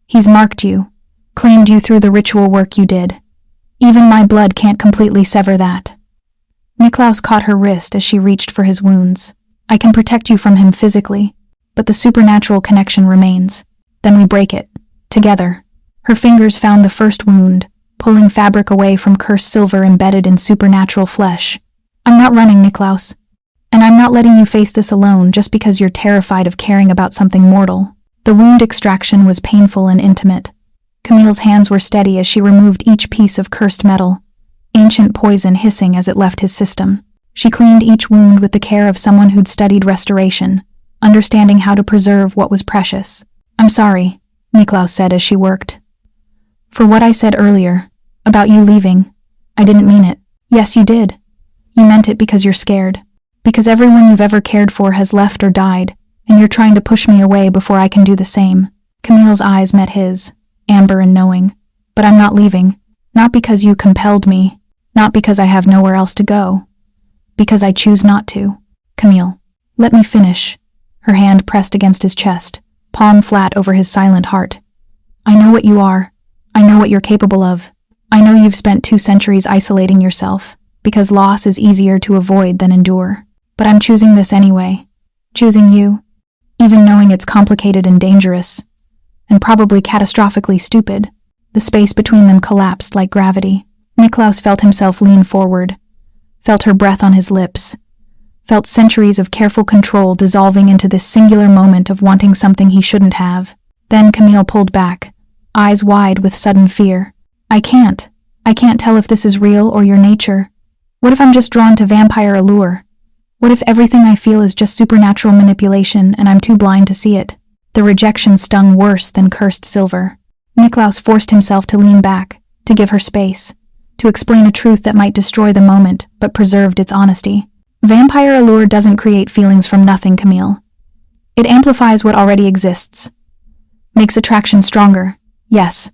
He's marked you, claimed you through the ritual work you did. Even my blood can't completely sever that. Niklaus caught her wrist as she reached for his wounds. I can protect you from him physically, but the supernatural connection remains. Then we break it. Together. Her fingers found the first wound, pulling fabric away from cursed silver embedded in supernatural flesh. I'm not running, Niklaus. And I'm not letting you face this alone just because you're terrified of caring about something mortal. The wound extraction was painful and intimate. Camille's hands were steady as she removed each piece of cursed metal, ancient poison hissing as it left his system. She cleaned each wound with the care of someone who'd studied restoration, understanding how to preserve what was precious. I'm sorry, Niklaus said as she worked. For what I said earlier, about you leaving, I didn't mean it. Yes, you did. You meant it because you're scared. Because everyone you've ever cared for has left or died, and you're trying to push me away before I can do the same. Camille's eyes met his, amber and knowing. But I'm not leaving. Not because you compelled me. Not because I have nowhere else to go. Because I choose not to. Camille, let me finish. Her hand pressed against his chest, palm flat over his silent heart. I know what you are. I know what you're capable of. I know you've spent 2 centuries isolating yourself, because loss is easier to avoid than endure. But I'm choosing this anyway. Choosing you, even knowing it's complicated and dangerous, and probably catastrophically stupid. The space between them collapsed like gravity. Niklaus felt himself lean forward, felt her breath on his lips, felt centuries of careful control dissolving into this singular moment of wanting something he shouldn't have. Then Camille pulled back, eyes wide with sudden fear. I can't tell if this is real or your nature. What if I'm just drawn to vampire allure? What if everything I feel is just supernatural manipulation and I'm too blind to see it? The rejection stung worse than cursed silver. Niklaus forced himself to lean back, to give her space, to explain a truth that might destroy the moment but preserved its honesty. Vampire allure doesn't create feelings from nothing, Camille. It amplifies what already exists. Makes attraction stronger, yes.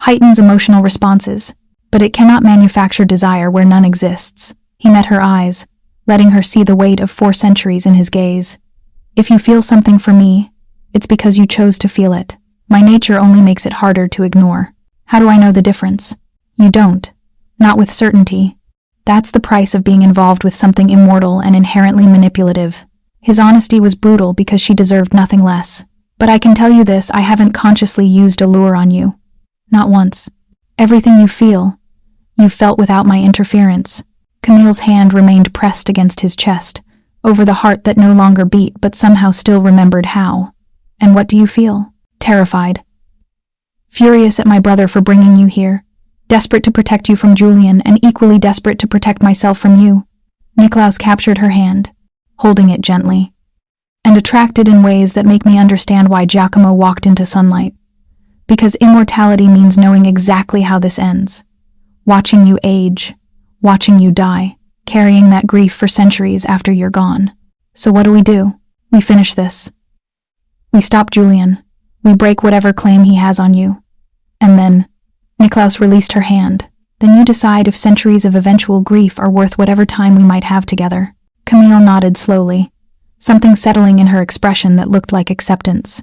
Heightens emotional responses, but it cannot manufacture desire where none exists. He met her eyes, letting her see the weight of 4 centuries in his gaze. If you feel something for me, it's because you chose to feel it. My nature only makes it harder to ignore. How do I know the difference? You don't. Not with certainty. That's the price of being involved with something immortal and inherently manipulative. His honesty was brutal because she deserved nothing less. But I can tell you this, I haven't consciously used allure on you. Not once. Everything you feel, you've felt without my interference. Camille's hand remained pressed against his chest, over the heart that no longer beat but somehow still remembered how. And what do you feel? Terrified. Furious at my brother for bringing you here. Desperate to protect you from Julian and equally desperate to protect myself from you. Niklaus captured her hand, holding it gently. And attracted in ways that make me understand why Giacomo walked into sunlight. Because immortality means knowing exactly how this ends. Watching you age. Watching you die, carrying that grief for centuries after you're gone. So what do? We finish this. We stop Julian. We break whatever claim he has on you. And then, Niklaus released her hand. Then you decide if centuries of eventual grief are worth whatever time we might have together. Camille nodded slowly, something settling in her expression that looked like acceptance.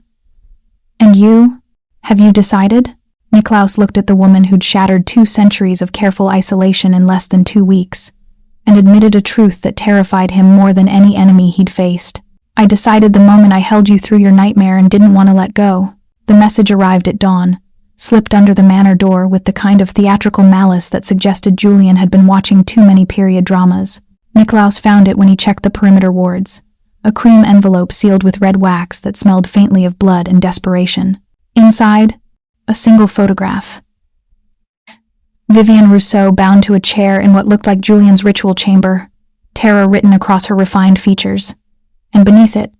And you? Have you decided? Niklaus looked at the woman who'd shattered 2 centuries of careful isolation in less than 2 weeks, and admitted a truth that terrified him more than any enemy he'd faced. I decided the moment I held you through your nightmare and didn't want to let go. The message arrived at dawn, slipped under the manor door with the kind of theatrical malice that suggested Julian had been watching too many period dramas. Niklaus found it when he checked the perimeter wards, a cream envelope sealed with red wax that smelled faintly of blood and desperation. Inside, a single photograph. Vivienne Rousseau bound to a chair in what looked like Julian's ritual chamber, terror written across her refined features. And beneath it,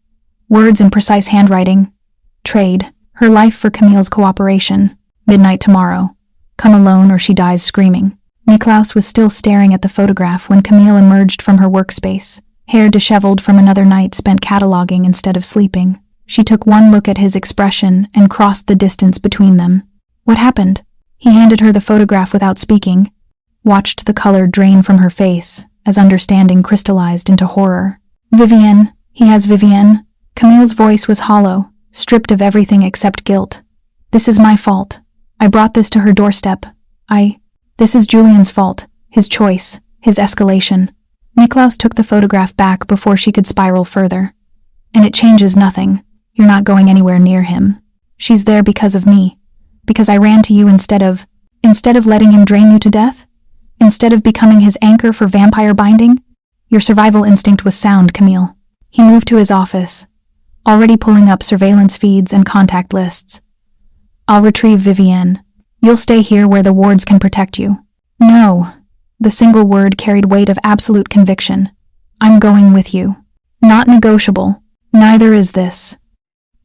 words in precise handwriting. Trade, her life for Camille's cooperation. Midnight tomorrow. Come alone or she dies screaming. Niklaus was still staring at the photograph when Camille emerged from her workspace, hair disheveled from another night spent cataloging instead of sleeping. She took one look at his expression and crossed the distance between them. What happened? He handed her the photograph without speaking. watched the color drain from her face as understanding crystallized into horror. Vivienne, he has Vivienne. Camille's voice was hollow, stripped of everything except guilt. This is my fault. I brought this to her doorstep. This is Julian's fault, his choice, his escalation. Niklaus took the photograph back before she could spiral further. And it changes nothing. You're not going anywhere near him. She's there because of me. Because I ran to you instead of letting him drain you to death? Instead of becoming his anchor for vampire binding? Your survival instinct was sound, Camille. He moved to his office, already pulling up surveillance feeds and contact lists. I'll retrieve Vivienne. You'll stay here where the wards can protect you. No. The single word carried weight of absolute conviction. I'm going with you. Not negotiable. Neither is this.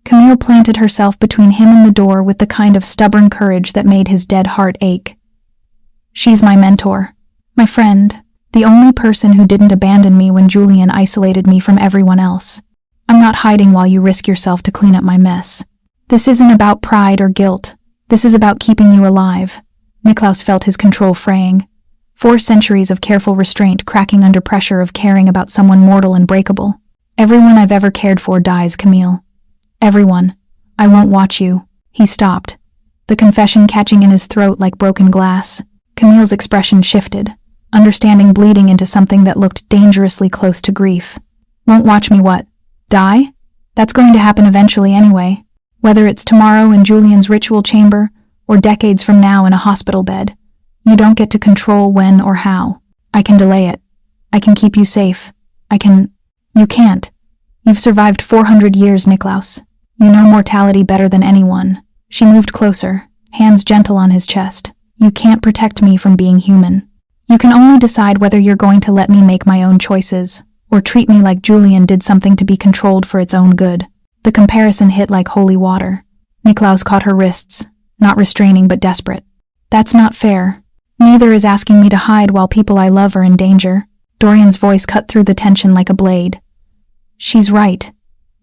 Camille planted herself between him and the door with the kind of stubborn courage that made his dead heart ache. She's my mentor, my friend, the only person who didn't abandon me when Julian isolated me from everyone else. I'm not hiding while you risk yourself to clean up my mess. This isn't about pride or guilt. This is about keeping you alive. Niklaus felt his control fraying. 4 centuries of careful restraint cracking under pressure of caring about someone mortal and breakable. Everyone I've ever cared for dies, Camille. Everyone. I won't watch you. He stopped, the confession catching in his throat like broken glass. Camille's expression shifted, understanding bleeding into something that looked dangerously close to grief. Won't watch me what? Die? That's going to happen eventually anyway. Whether it's tomorrow in Julian's ritual chamber or decades from now in a hospital bed. You don't get to control when or how. I can delay it. I can keep you safe. You can't. You've survived 400 years, Niklaus. You know mortality better than anyone. She moved closer, hands gentle on his chest. You can't protect me from being human. You can only decide whether you're going to let me make my own choices, or treat me like Julian did something to be controlled for its own good. The comparison hit like holy water. Niklaus caught her wrists, not restraining but desperate. That's not fair. Neither is asking me to hide while people I love are in danger. Dorian's voice cut through the tension like a blade. She's right,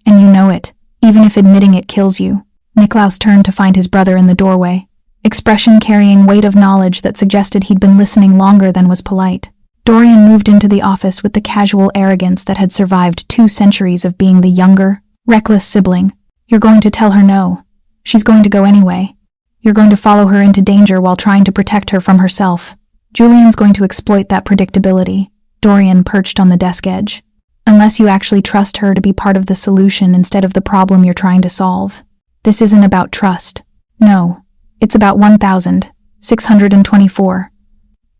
and you know it, even if admitting it kills you. Niklaus turned to find his brother in the doorway, expression carrying weight of knowledge that suggested he'd been listening longer than was polite. Dorian moved into the office with the casual arrogance that had survived 2 centuries of being the younger, reckless sibling. You're going to tell her no. She's going to go anyway. You're going to follow her into danger while trying to protect her from herself. Julian's going to exploit that predictability. Dorian perched on the desk edge. Unless you actually trust her to be part of the solution instead of the problem you're trying to solve. This isn't about trust. No, it's about 1,624.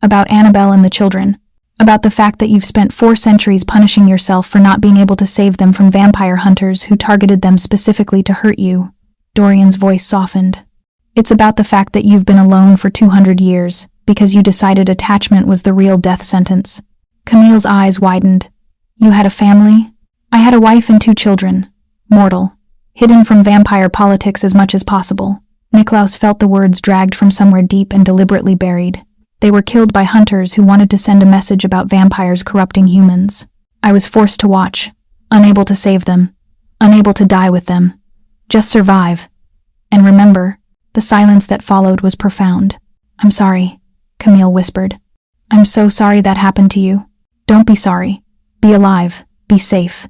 About Annabelle and the children. About the fact that you've spent 4 centuries punishing yourself for not being able to save them from vampire hunters who targeted them specifically to hurt you. Dorian's voice softened. It's about the fact that you've been alone for 200 years because you decided attachment was the real death sentence. Camille's eyes widened. You had a family? I had a wife and 2 children. Mortal. Hidden from vampire politics as much as possible. Niklaus felt the words dragged from somewhere deep and deliberately buried. They were killed by hunters who wanted to send a message about vampires corrupting humans. I was forced to watch, unable to save them, unable to die with them. Just survive. And remember, the silence that followed was profound. I'm sorry, Camille whispered. I'm so sorry that happened to you. Don't be sorry. Be alive. Be safe.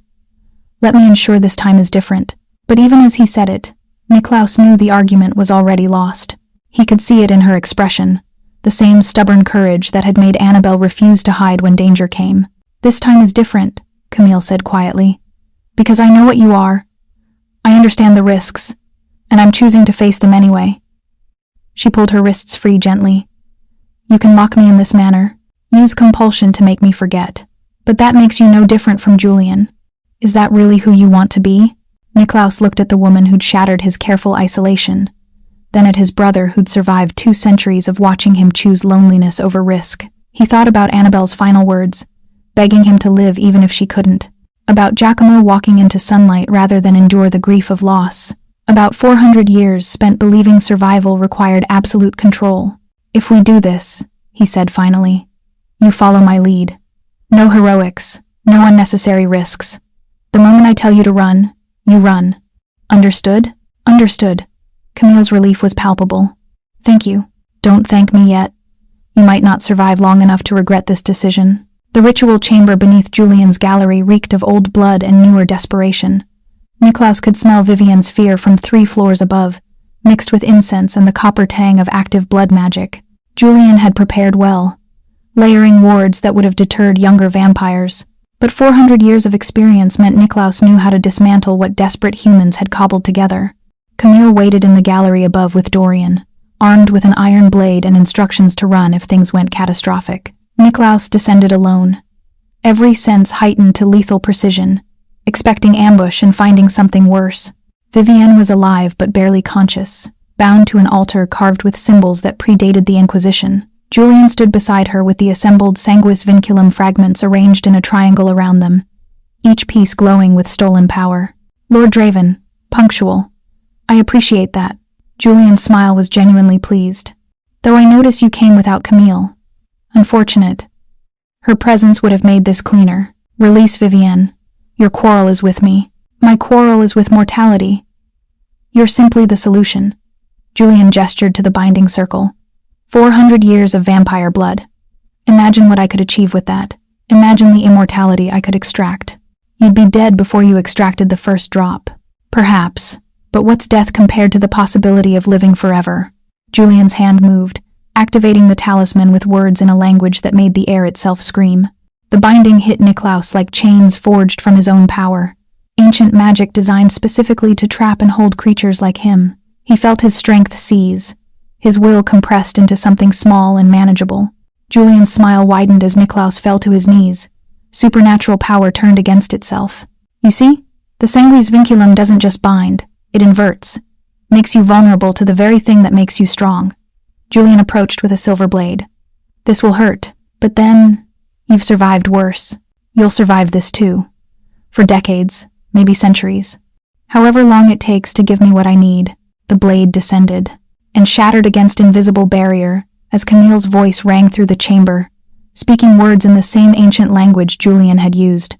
Let me ensure this time is different. But even as he said it, Niklaus knew the argument was already lost. He could see it in her expression. The same stubborn courage that had made Annabelle refuse to hide when danger came. This time is different, Camille said quietly. Because I know what you are. I understand the risks, and I'm choosing to face them anyway. She pulled her wrists free gently. You can lock me in this manner. Use compulsion to make me forget. But that makes you no different from Julian. Is that really who you want to be? Niklaus looked at the woman who'd shattered his careful isolation, then at his brother who'd survived 2 centuries of watching him choose loneliness over risk. He thought about Annabelle's final words, begging him to live even if she couldn't. About Giacomo walking into sunlight rather than endure the grief of loss. About 400 years spent believing survival required absolute control. If we do this, he said finally, you follow my lead. No heroics, no unnecessary risks. The moment I tell you to run, you run. Understood? Understood. Camille's relief was palpable. Thank you. Don't thank me yet. You might not survive long enough to regret this decision. The ritual chamber beneath Julian's gallery reeked of old blood and newer desperation. Niklaus could smell Vivienne's fear from 3 floors above, mixed with incense and the copper tang of active blood magic. Julian had prepared well, layering wards that would have deterred younger vampires. But 400 years of experience meant Niklaus knew how to dismantle what desperate humans had cobbled together. Camille waited in the gallery above with Dorian, armed with an iron blade and instructions to run if things went catastrophic. Niklaus descended alone, every sense heightened to lethal precision, expecting ambush and finding something worse. Vivienne was alive but barely conscious, bound to an altar carved with symbols that predated the Inquisition. Julian stood beside her with the assembled sanguis vinculum fragments arranged in a triangle around them, each piece glowing with stolen power. Lord Draven, punctual. I appreciate that. Julian's smile was genuinely pleased. Though I notice you came without Camille. Unfortunate. Her presence would have made this cleaner. Release Vivienne. Your quarrel is with me. My quarrel is with mortality. You're simply the solution. Julian gestured to the binding circle. 400 years of vampire blood. Imagine what I could achieve with that. Imagine the immortality I could extract. You'd be dead before you extracted the first drop. Perhaps. But what's death compared to the possibility of living forever? Julian's hand moved, activating the talisman with words in a language that made the air itself scream. The binding hit Niklaus like chains forged from his own power. Ancient magic designed specifically to trap and hold creatures like him. He felt his strength seize, his will compressed into something small and manageable. Julian's smile widened as Niklaus fell to his knees. Supernatural power turned against itself. You see, the sanguis vinculum doesn't just bind, it inverts, makes you vulnerable to the very thing that makes you strong. Julian approached with a silver blade. This will hurt, but then, you've survived worse. You'll survive this too. For decades, maybe centuries. However long it takes to give me what I need. The blade descended and shattered against invisible barrier as Camille's voice rang through the chamber, speaking words in the same ancient language Julian had used.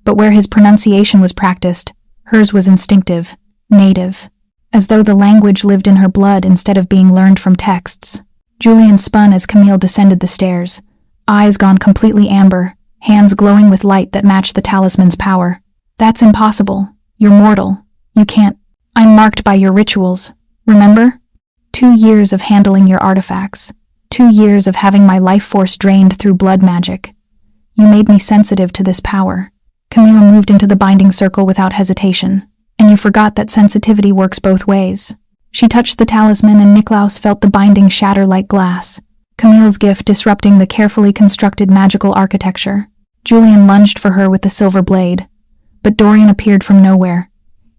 But where his pronunciation was practiced, hers was instinctive, native, as though the language lived in her blood instead of being learned from texts. Julian spun as Camille descended the stairs, eyes gone completely amber, hands glowing with light that matched the talisman's power. That's impossible. You're mortal. You can't. I'm marked by your rituals. Remember? 2 years of handling your artifacts. 2 years of having my life force drained through blood magic. You made me sensitive to this power. Camille moved into the binding circle without hesitation. And you forgot that sensitivity works both ways. She touched the talisman and Niklaus felt the binding shatter like glass, Camille's gift disrupting the carefully constructed magical architecture. Julian lunged for her with the silver blade, but Dorian appeared from nowhere,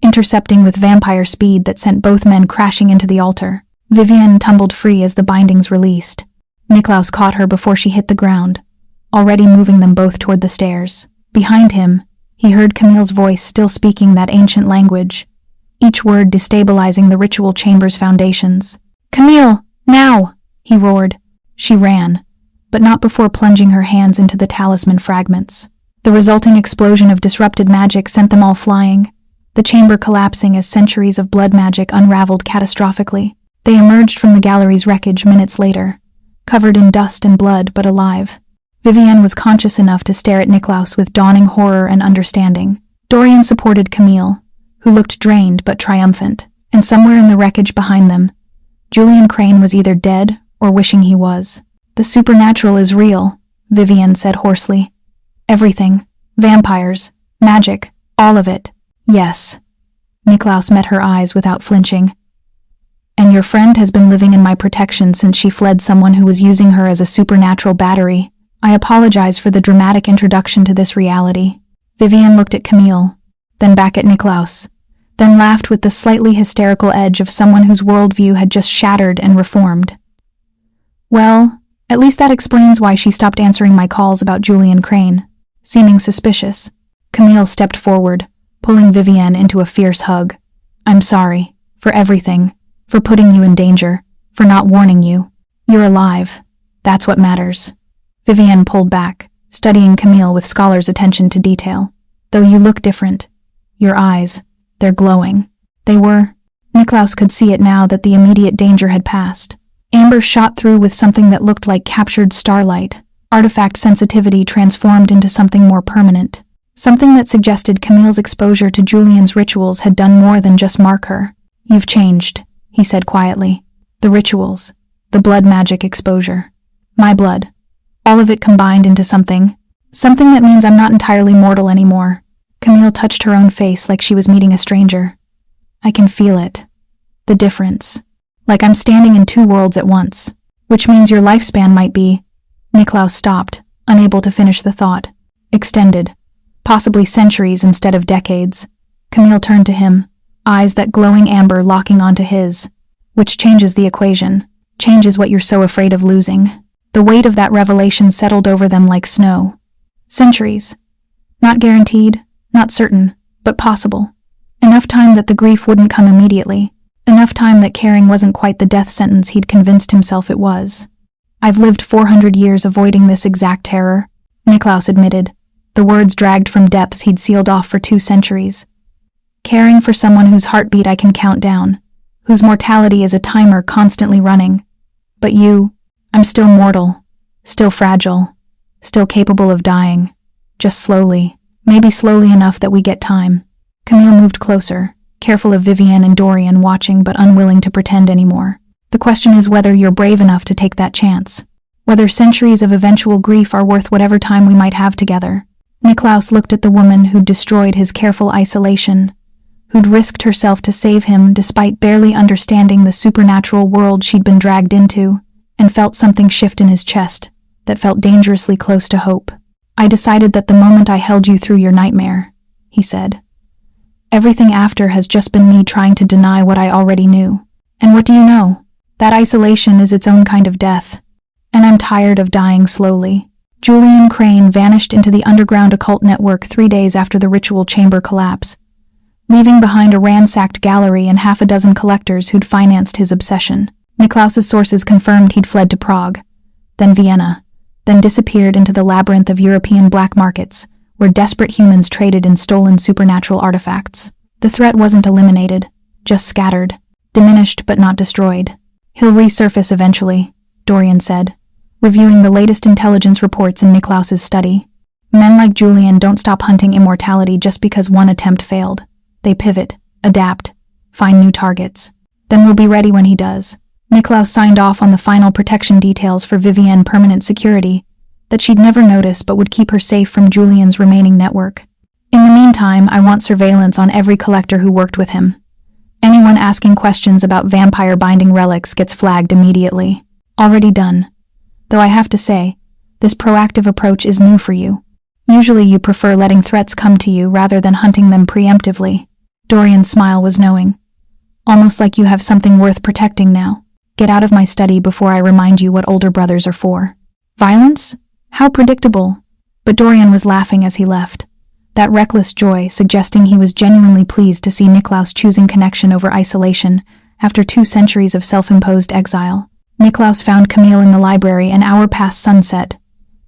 intercepting with vampire speed that sent both men crashing into the altar. Vivienne tumbled free as the bindings released. Niklaus caught her before she hit the ground, already moving them both toward the stairs. Behind him, he heard Camille's voice still speaking that ancient language, each word destabilizing the ritual chamber's foundations. Camille, now! He roared. She ran, but not before plunging her hands into the talisman fragments. The resulting explosion of disrupted magic sent them all flying, the chamber collapsing as centuries of blood magic unraveled catastrophically. They emerged from the gallery's wreckage minutes later, covered in dust and blood but alive. Vivienne was conscious enough to stare at Niklaus with dawning horror and understanding. Dorian supported Camille, who looked drained but triumphant, and somewhere in the wreckage behind them, Julian Crane was either dead or wishing he was. The supernatural is real, Vivienne said hoarsely. Everything. Vampires. Magic. All of it. Yes. Niklaus met her eyes without flinching. And your friend has been living in my protection since she fled someone who was using her as a supernatural battery. I apologize for the dramatic introduction to this reality. Vivienne looked at Camille, then back at Niklaus, then laughed with the slightly hysterical edge of someone whose worldview had just shattered and reformed. Well, at least that explains why she stopped answering my calls about Julian Crane, seeming suspicious. Camille stepped forward, pulling Vivienne into a fierce hug. I'm sorry, for everything, for putting you in danger, for not warning you. You're alive. That's what matters. Vivienne pulled back, studying Camille with scholar's attention to detail. Though you look different. Your eyes, they're glowing. They were. Niklaus could see it now that the immediate danger had passed. Amber shot through with something that looked like captured starlight. Artifact sensitivity transformed into something more permanent. Something that suggested Camille's exposure to Julian's rituals had done more than just mark her. "You've changed," he said quietly. "The rituals, the blood magic exposure. My blood. All of it combined into something that means I'm not entirely mortal anymore." Camille touched her own face like she was meeting a stranger. "I can feel it. The difference. Like I'm standing in two worlds at once. Which means your lifespan might be—" Niklaus stopped, unable to finish the thought. "Extended. Possibly centuries instead of decades." Camille turned to him, eyes that glowing amber locking onto his. "Which changes the equation. Changes what you're so afraid of losing." The weight of that revelation settled over them like snow. Centuries. Not guaranteed, not certain, but possible. Enough time that the grief wouldn't come immediately. Enough time that caring wasn't quite the death sentence he'd convinced himself it was. "I've lived 400 years avoiding this exact terror," Niklaus admitted, the words dragged from depths he'd sealed off for 2 centuries. "Caring for someone whose heartbeat I can count down, whose mortality is a timer constantly running. But you, I'm still mortal, still fragile, still capable of dying. Just slowly, maybe slowly enough that we get time." Camille moved closer, careful of Vivienne and Dorian watching but unwilling to pretend anymore. "The question is whether you're brave enough to take that chance. Whether centuries of eventual grief are worth whatever time we might have together." Niklaus looked at the woman who'd destroyed his careful isolation, who'd risked herself to save him despite barely understanding the supernatural world she'd been dragged into, and felt something shift in his chest that felt dangerously close to hope. "I decided that the moment I held you through your nightmare," he said. "Everything after has just been me trying to deny what I already knew. And what do you know? That isolation is its own kind of death. And I'm tired of dying slowly." Julian Crane vanished into the underground occult network 3 days after the ritual chamber collapse, leaving behind a ransacked gallery and 6 collectors who'd financed his obsession. Niklaus's sources confirmed he'd fled to Prague, then Vienna, then disappeared into the labyrinth of European black markets, where desperate humans traded in stolen supernatural artifacts. The threat wasn't eliminated, just scattered, diminished but not destroyed. "He'll resurface eventually," Dorian said, reviewing the latest intelligence reports in Niklaus's study. "Men like Julian don't stop hunting immortality just because one attempt failed. They pivot, adapt, find new targets. Then we'll be ready when he does." Niklaus signed off on the final protection details for Vivienne permanent security, that she'd never notice but would keep her safe from Julian's remaining network. "In the meantime, I want surveillance on every collector who worked with him. Anyone asking questions about vampire-binding relics gets flagged immediately." "Already done. Though I have to say, this proactive approach is new for you. Usually you prefer letting threats come to you rather than hunting them preemptively." Dorian's smile was knowing. "Almost like you have something worth protecting now. Get out of my study before I remind you what older brothers are for." "Violence? How predictable." But Dorian was laughing as he left, that reckless joy suggesting he was genuinely pleased to see Niklaus choosing connection over isolation after 2 centuries of self-imposed exile. Niklaus found Camille in the library an hour past sunset,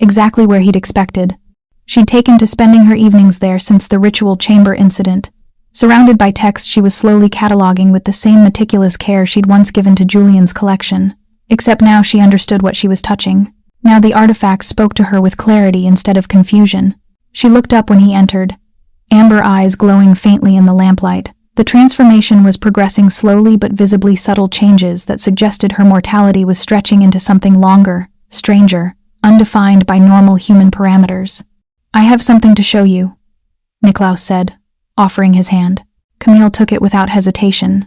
exactly where he'd expected. She'd taken to spending her evenings there since the ritual chamber incident. Surrounded by text she was slowly cataloging with the same meticulous care she'd once given to Julian's collection, except now she understood what she was touching. Now the artifacts spoke to her with clarity instead of confusion. She looked up when he entered, amber eyes glowing faintly in the lamplight. The transformation was progressing slowly but visibly subtle changes that suggested her mortality was stretching into something longer, stranger, undefined by normal human parameters. "I have something to show you," Niklaus said, offering his hand. Camille took it without hesitation,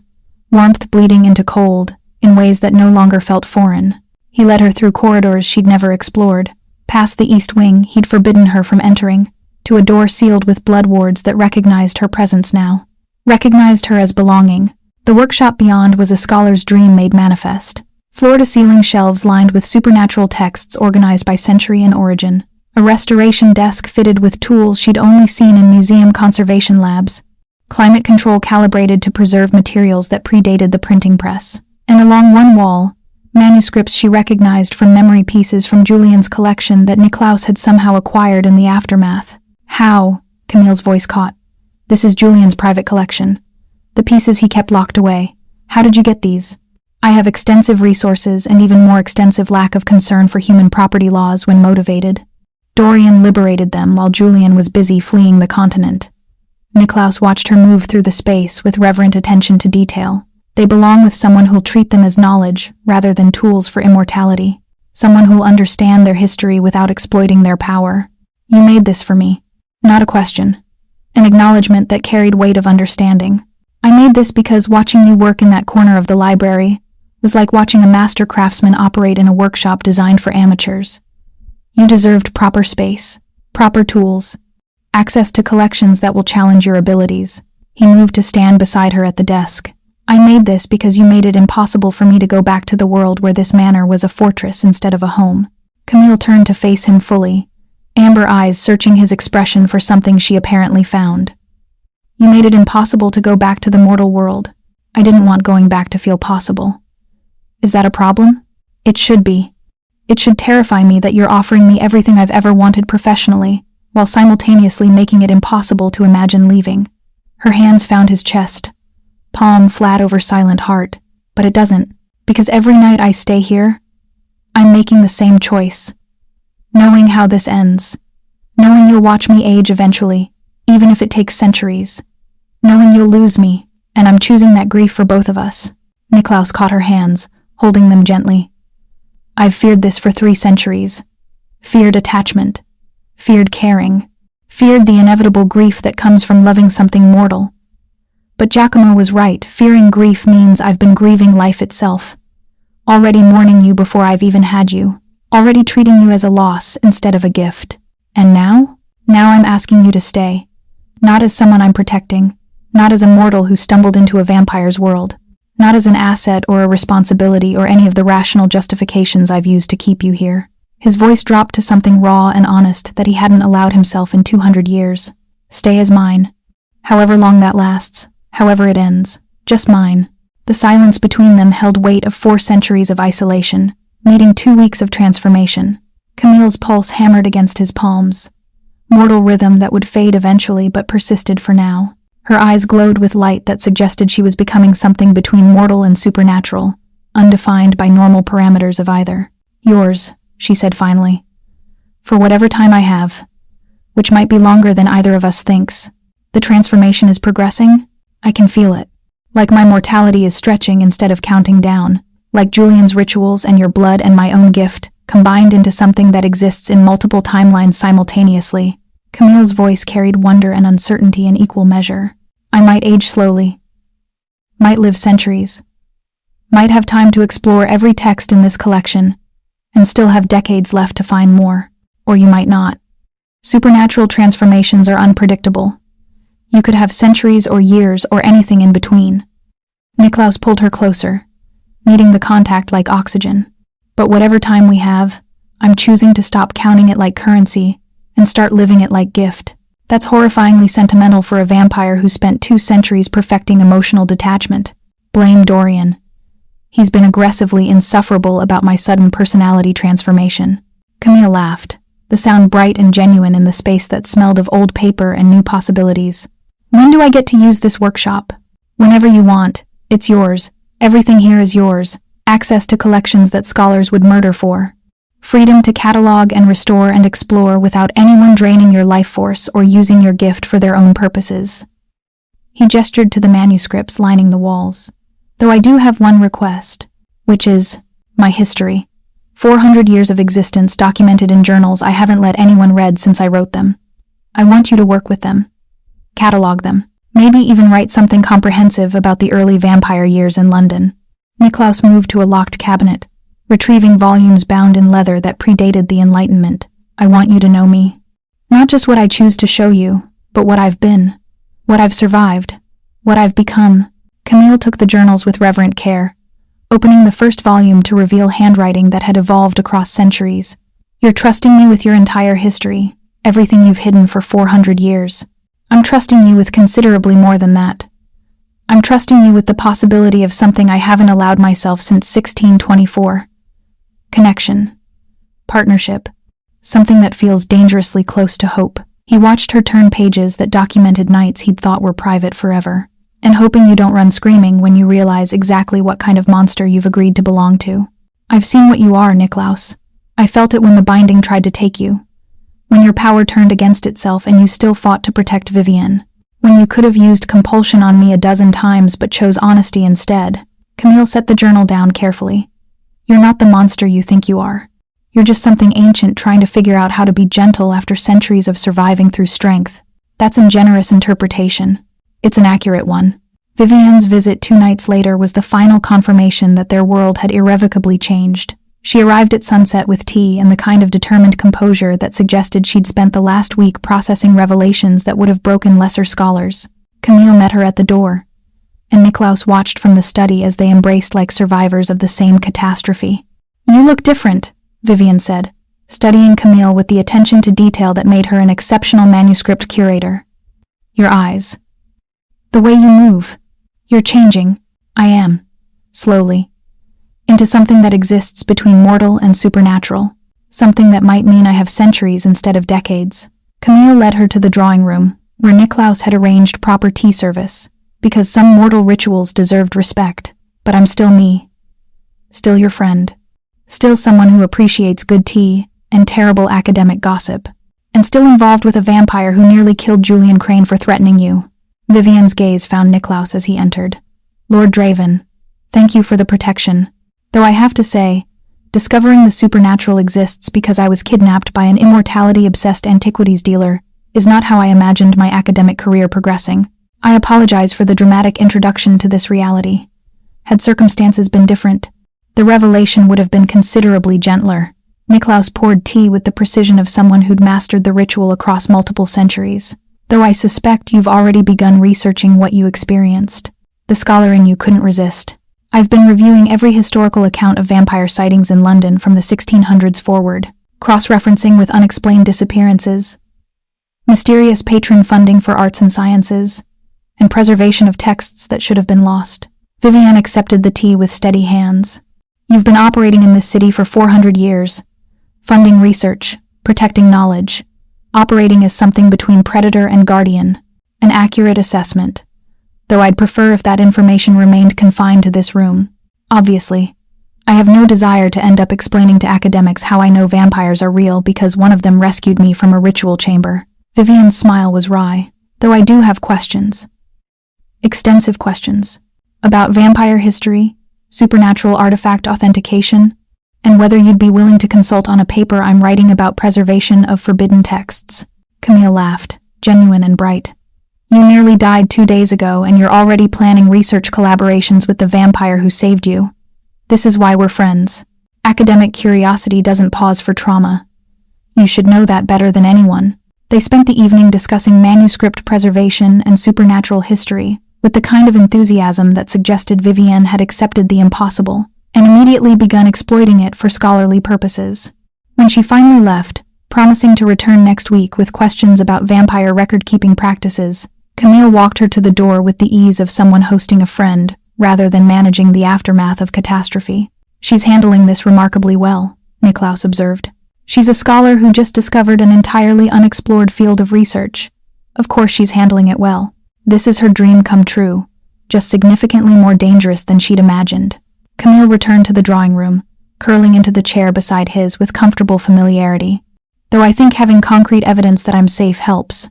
warmth bleeding into cold in ways that no longer felt foreign. He led her through corridors she'd never explored, past the east wing he'd forbidden her from entering, to a door sealed with blood wards that recognized her presence now. Recognized her as belonging. The workshop beyond was a scholar's dream made manifest. Floor-to-ceiling shelves lined with supernatural texts organized by century and origin. A restoration desk fitted with tools she'd only seen in museum conservation labs. Climate control calibrated to preserve materials that predated the printing press. And along one wall, manuscripts she recognized from memory pieces from Julian's collection that Niklaus had somehow acquired in the aftermath. "How?" Camille's voice caught. "This is Julian's private collection. The pieces he kept locked away. How did you get these?" I have extensive resources and even more extensive lack of concern for human property laws when motivated. Dorian liberated them while Julian was busy fleeing the continent. Niklaus watched her move through the space with reverent attention to detail. They belong with someone who'll treat them as knowledge rather than tools for immortality. Someone who'll understand their history without exploiting their power. You made this for me. Not a question. An acknowledgement that carried weight of understanding. I made this because watching you work in that corner of the library was like watching a master craftsman operate in a workshop designed for amateurs. You deserved proper space, proper tools, access to collections that will challenge your abilities. He moved to stand beside her at the desk. I made this because you made it impossible for me to go back to the world where this manor was a fortress instead of a home. Camille turned to face him fully, amber eyes searching his expression for something she apparently found. You made it impossible to go back to the mortal world. I didn't want going back to feel possible. Is that a problem? It should be. It should terrify me that you're offering me everything I've ever wanted professionally, while simultaneously making it impossible to imagine leaving. Her hands found his chest, palm flat over silent heart, but it doesn't, because every night I stay here, I'm making the same choice. Knowing how this ends. Knowing you'll watch me age eventually, even if it takes centuries. Knowing you'll lose me, and I'm choosing that grief for both of us. Niklaus caught her hands, holding them gently. I've feared this for 3 centuries. Feared attachment. Feared caring. Feared the inevitable grief that comes from loving something mortal. But Giacomo was right. Fearing grief means I've been grieving life itself. Already mourning you before I've even had you. Already treating you as a loss instead of a gift. And now? Now I'm asking you to stay. Not as someone I'm protecting. Not as a mortal who stumbled into a vampire's world. Not as an asset or a responsibility or any of the rational justifications I've used to keep you here. His voice dropped to something raw and honest that he hadn't allowed himself in 200 years. Stay as mine. However long that lasts. However it ends. Just mine. The silence between them held weight of 4 centuries of isolation, needing 2 weeks of transformation. Camille's pulse hammered against his palms. Mortal rhythm that would fade eventually but persisted for now. Her eyes glowed with light that suggested she was becoming something between mortal and supernatural, undefined by normal parameters of either. Yours, she said finally. For whatever time I have, which might be longer than either of us thinks. The transformation is progressing. I can feel it. Like my mortality is stretching instead of counting down. Like Julian's rituals and your blood and my own gift, combined into something that exists in multiple timelines simultaneously. Camille's voice carried wonder and uncertainty in equal measure. I might age slowly. Might live centuries. Might have time to explore every text in this collection, and still have decades left to find more. Or you might not. Supernatural transformations are unpredictable. You could have centuries or years or anything in between. Niklaus pulled her closer, needing the contact like oxygen. But whatever time we have, I'm choosing to stop counting it like currency and start living it like gift. That's horrifyingly sentimental for a vampire who spent 2 centuries perfecting emotional detachment. Blame Dorian. He's been aggressively insufferable about my sudden personality transformation. Camille laughed, the sound bright and genuine in the space that smelled of old paper and new possibilities. When do I get to use this workshop? Whenever you want. It's yours. Everything here is yours. Access to collections that scholars would murder for. Freedom to catalog and restore and explore without anyone draining your life force or using your gift for their own purposes. He gestured to the manuscripts lining the walls. Though I do have one request, which is my history. 400 years of existence documented in journals I haven't let anyone read since I wrote them. I want you to work with them. Catalog them. Maybe even write something comprehensive about the early vampire years in London. Niklaus moved to a locked cabinet, retrieving volumes bound in leather that predated the Enlightenment. I want you to know me. Not just what I choose to show you, but what I've been, what I've survived, what I've become. Camille took the journals with reverent care, opening the first volume to reveal handwriting that had evolved across centuries. You're trusting me with your entire history, everything you've hidden for 400 years. I'm trusting you with considerably more than that. I'm trusting you with the possibility of something I haven't allowed myself since 1624. Connection. Partnership. Something that feels dangerously close to hope. He watched her turn pages that documented nights he'd thought were private forever. and hoping you don't run screaming when you realize exactly what kind of monster you've agreed to belong to. I've seen what you are, Niklaus. I felt it when the binding tried to take you. When your power turned against itself and you still fought to protect Vivienne. When you could have used compulsion on me a dozen times but chose honesty instead. Camille set the journal down carefully. You're not the monster you think you are. You're just something ancient trying to figure out how to be gentle after centuries of surviving through strength. That's a generous interpretation. It's an accurate one. Vivienne's visit 2 nights later was the final confirmation that their world had irrevocably changed. She arrived at sunset with tea and the kind of determined composure that suggested she'd spent the last week processing revelations that would have broken lesser scholars. Camille met her at the door, and Niklaus watched from the study as they embraced like survivors of the same catastrophe. You look different, Vivienne said, studying Camille with the attention to detail that made her an exceptional manuscript curator. Your eyes. The way you move. You're changing. I am. Slowly. Into something that exists between mortal and supernatural. Something that might mean I have centuries instead of decades. Camille led her to the drawing room, where Niklaus had arranged proper tea service, because some mortal rituals deserved respect. But I'm still me. Still your friend. Still someone who appreciates good tea and terrible academic gossip. And still involved with a vampire who nearly killed Julian Crane for threatening you. Vivienne's gaze found Niklaus as he entered. Lord Draven, thank you for the protection. Though I have to say, discovering the supernatural exists because I was kidnapped by an immortality-obsessed antiquities dealer is not how I imagined my academic career progressing. I apologize for the dramatic introduction to this reality. Had circumstances been different, the revelation would have been considerably gentler. Niklaus poured tea with the precision of someone who'd mastered the ritual across multiple centuries. Though I suspect you've already begun researching what you experienced. The scholar in you couldn't resist. I've been reviewing every historical account of vampire sightings in London from the 1600s forward, cross-referencing with unexplained disappearances, mysterious patron funding for arts and sciences, and preservation of texts that should have been lost. Vivienne accepted the tea with steady hands. You've been operating in this city for 400 years, funding research, protecting knowledge, operating as something between predator and guardian, an accurate assessment, though I'd prefer if that information remained confined to this room. Obviously, I have no desire to end up explaining to academics how I know vampires are real because one of them rescued me from a ritual chamber. Vivienne's smile was wry, though I do have questions. Extensive questions. About vampire history, supernatural artifact authentication, and whether you'd be willing to consult on a paper I'm writing about preservation of forbidden texts. Camille laughed, genuine and bright. You nearly died 2 days ago and you're already planning research collaborations with the vampire who saved you. This is why we're friends. Academic curiosity doesn't pause for trauma. You should know that better than anyone. They spent the evening discussing manuscript preservation and supernatural history, with the kind of enthusiasm that suggested Vivienne had accepted the impossible, and immediately begun exploiting it for scholarly purposes. When she finally left, promising to return next week with questions about vampire record-keeping practices, Camille walked her to the door with the ease of someone hosting a friend, rather than managing the aftermath of catastrophe. She's handling this remarkably well, Niklaus observed. She's a scholar who just discovered an entirely unexplored field of research. Of course she's handling it well. This is her dream come true, just significantly more dangerous than she'd imagined. Camille returned to the drawing room, curling into the chair beside his with comfortable familiarity. Though I think having concrete evidence that I'm safe helps.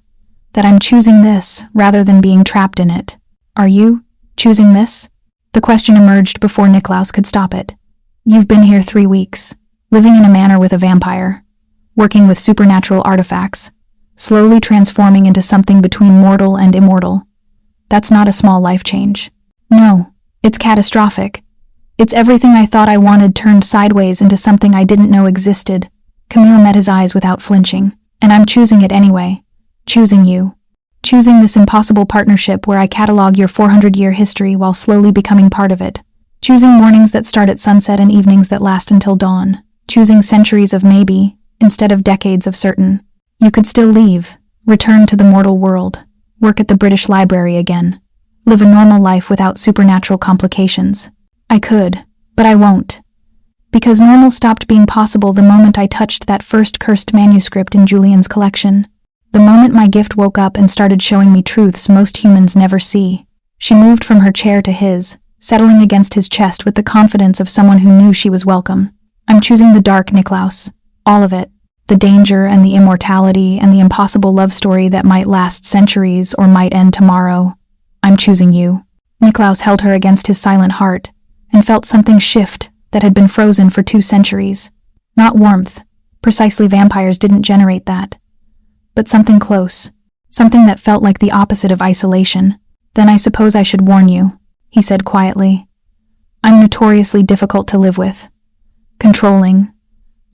That I'm choosing this rather than being trapped in it. Are you choosing this? The question emerged before Niklaus could stop it. You've been here 3 weeks, living in a manor with a vampire, working with supernatural artifacts, slowly transforming into something between mortal and immortal. That's not a small life change. No, it's catastrophic. It's everything I thought I wanted turned sideways into something I didn't know existed. Camille met his eyes without flinching. And I'm choosing it anyway. Choosing you. Choosing this impossible partnership where I catalog your 400-year history while slowly becoming part of it. Choosing mornings that start at sunset and evenings that last until dawn. Choosing centuries of maybe, instead of decades of certain. You could still leave, return to the mortal world, work at the British Library again, live a normal life without supernatural complications. I could, but I won't. Because normal stopped being possible the moment I touched that first cursed manuscript in Julian's collection. The moment my gift woke up and started showing me truths most humans never see. She moved from her chair to his, settling against his chest with the confidence of someone who knew she was welcome. I'm choosing the dark, Niklaus. All of it. The danger and the immortality and the impossible love story that might last centuries or might end tomorrow. I'm choosing you. Niklaus held her against his silent heart and felt something shift that had been frozen for 2 centuries. Not warmth. Precisely, vampires didn't generate that. But something close. Something that felt like the opposite of isolation. Then I suppose I should warn you, he said quietly. I'm notoriously difficult to live with. Controlling.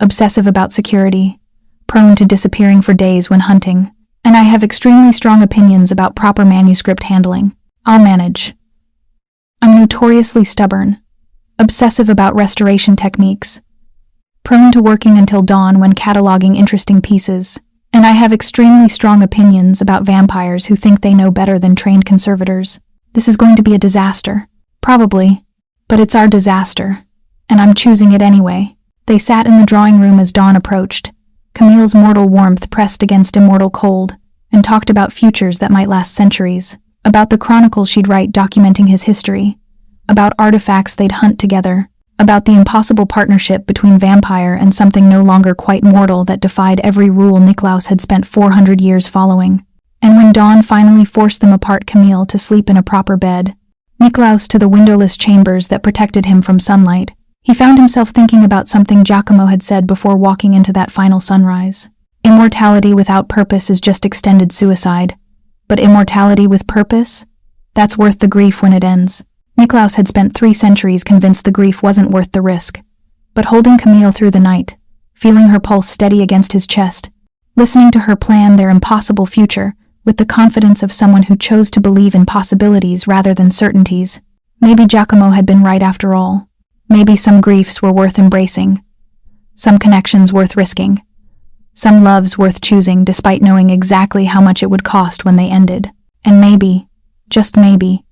Obsessive about security. Prone to disappearing for days when hunting. And I have extremely strong opinions about proper manuscript handling. I'll manage. I'm notoriously stubborn. Obsessive about restoration techniques. Prone to working until dawn when cataloging interesting pieces. And I have extremely strong opinions about vampires who think they know better than trained conservators. This is going to be a disaster. Probably. But it's our disaster. And I'm choosing it anyway. They sat in the drawing room as dawn approached. Camille's mortal warmth pressed against immortal cold, and talked about futures that might last centuries. About the chronicles she'd write documenting his history. About artifacts they'd hunt together. About the impossible partnership between vampire and something no longer quite mortal that defied every rule Niklaus had spent 400 years following. And when dawn finally forced them apart, Camille to sleep in a proper bed, Niklaus to the windowless chambers that protected him from sunlight, he found himself thinking about something Giacomo had said before walking into that final sunrise. Immortality without purpose is just extended suicide. But immortality with purpose? That's worth the grief when it ends. Niklaus had spent 3 centuries convinced the grief wasn't worth the risk. But holding Camille through the night, feeling her pulse steady against his chest, listening to her plan their impossible future with the confidence of someone who chose to believe in possibilities rather than certainties, maybe Giacomo had been right after all. Maybe some griefs were worth embracing. Some connections worth risking. Some loves worth choosing despite knowing exactly how much it would cost when they ended. And maybe, just maybe,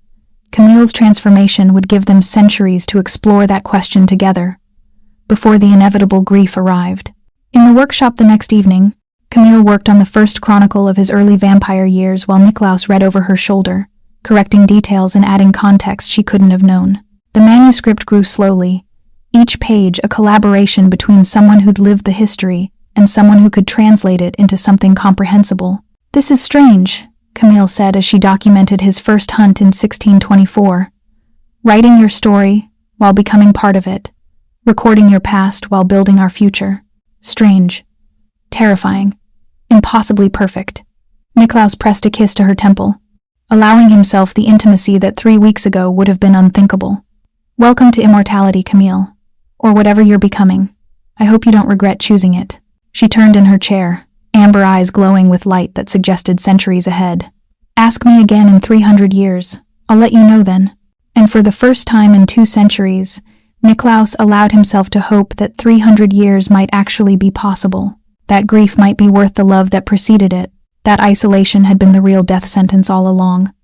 Camille's transformation would give them centuries to explore that question together, before the inevitable grief arrived. In the workshop the next evening, Camille worked on the first chronicle of his early vampire years while Niklaus read over her shoulder, correcting details and adding context she couldn't have known. The manuscript grew slowly, each page a collaboration between someone who'd lived the history and someone who could translate it into something comprehensible. This is strange, Camille said as she documented his first hunt in 1624. Writing your story while becoming part of it. Recording your past while building our future. Strange. Terrifying. Impossibly perfect. Niklaus pressed a kiss to her temple, allowing himself the intimacy that 3 weeks ago would have been unthinkable. Welcome to immortality, Camille. Or whatever you're becoming. I hope you don't regret choosing it. She turned in her chair, amber eyes glowing with light that suggested centuries ahead. Ask me again in 300 years. I'll let you know then. And for the first time in 2 centuries, Niklaus allowed himself to hope that 300 years might actually be possible. That grief might be worth the love that preceded it. That isolation had been the real death sentence all along.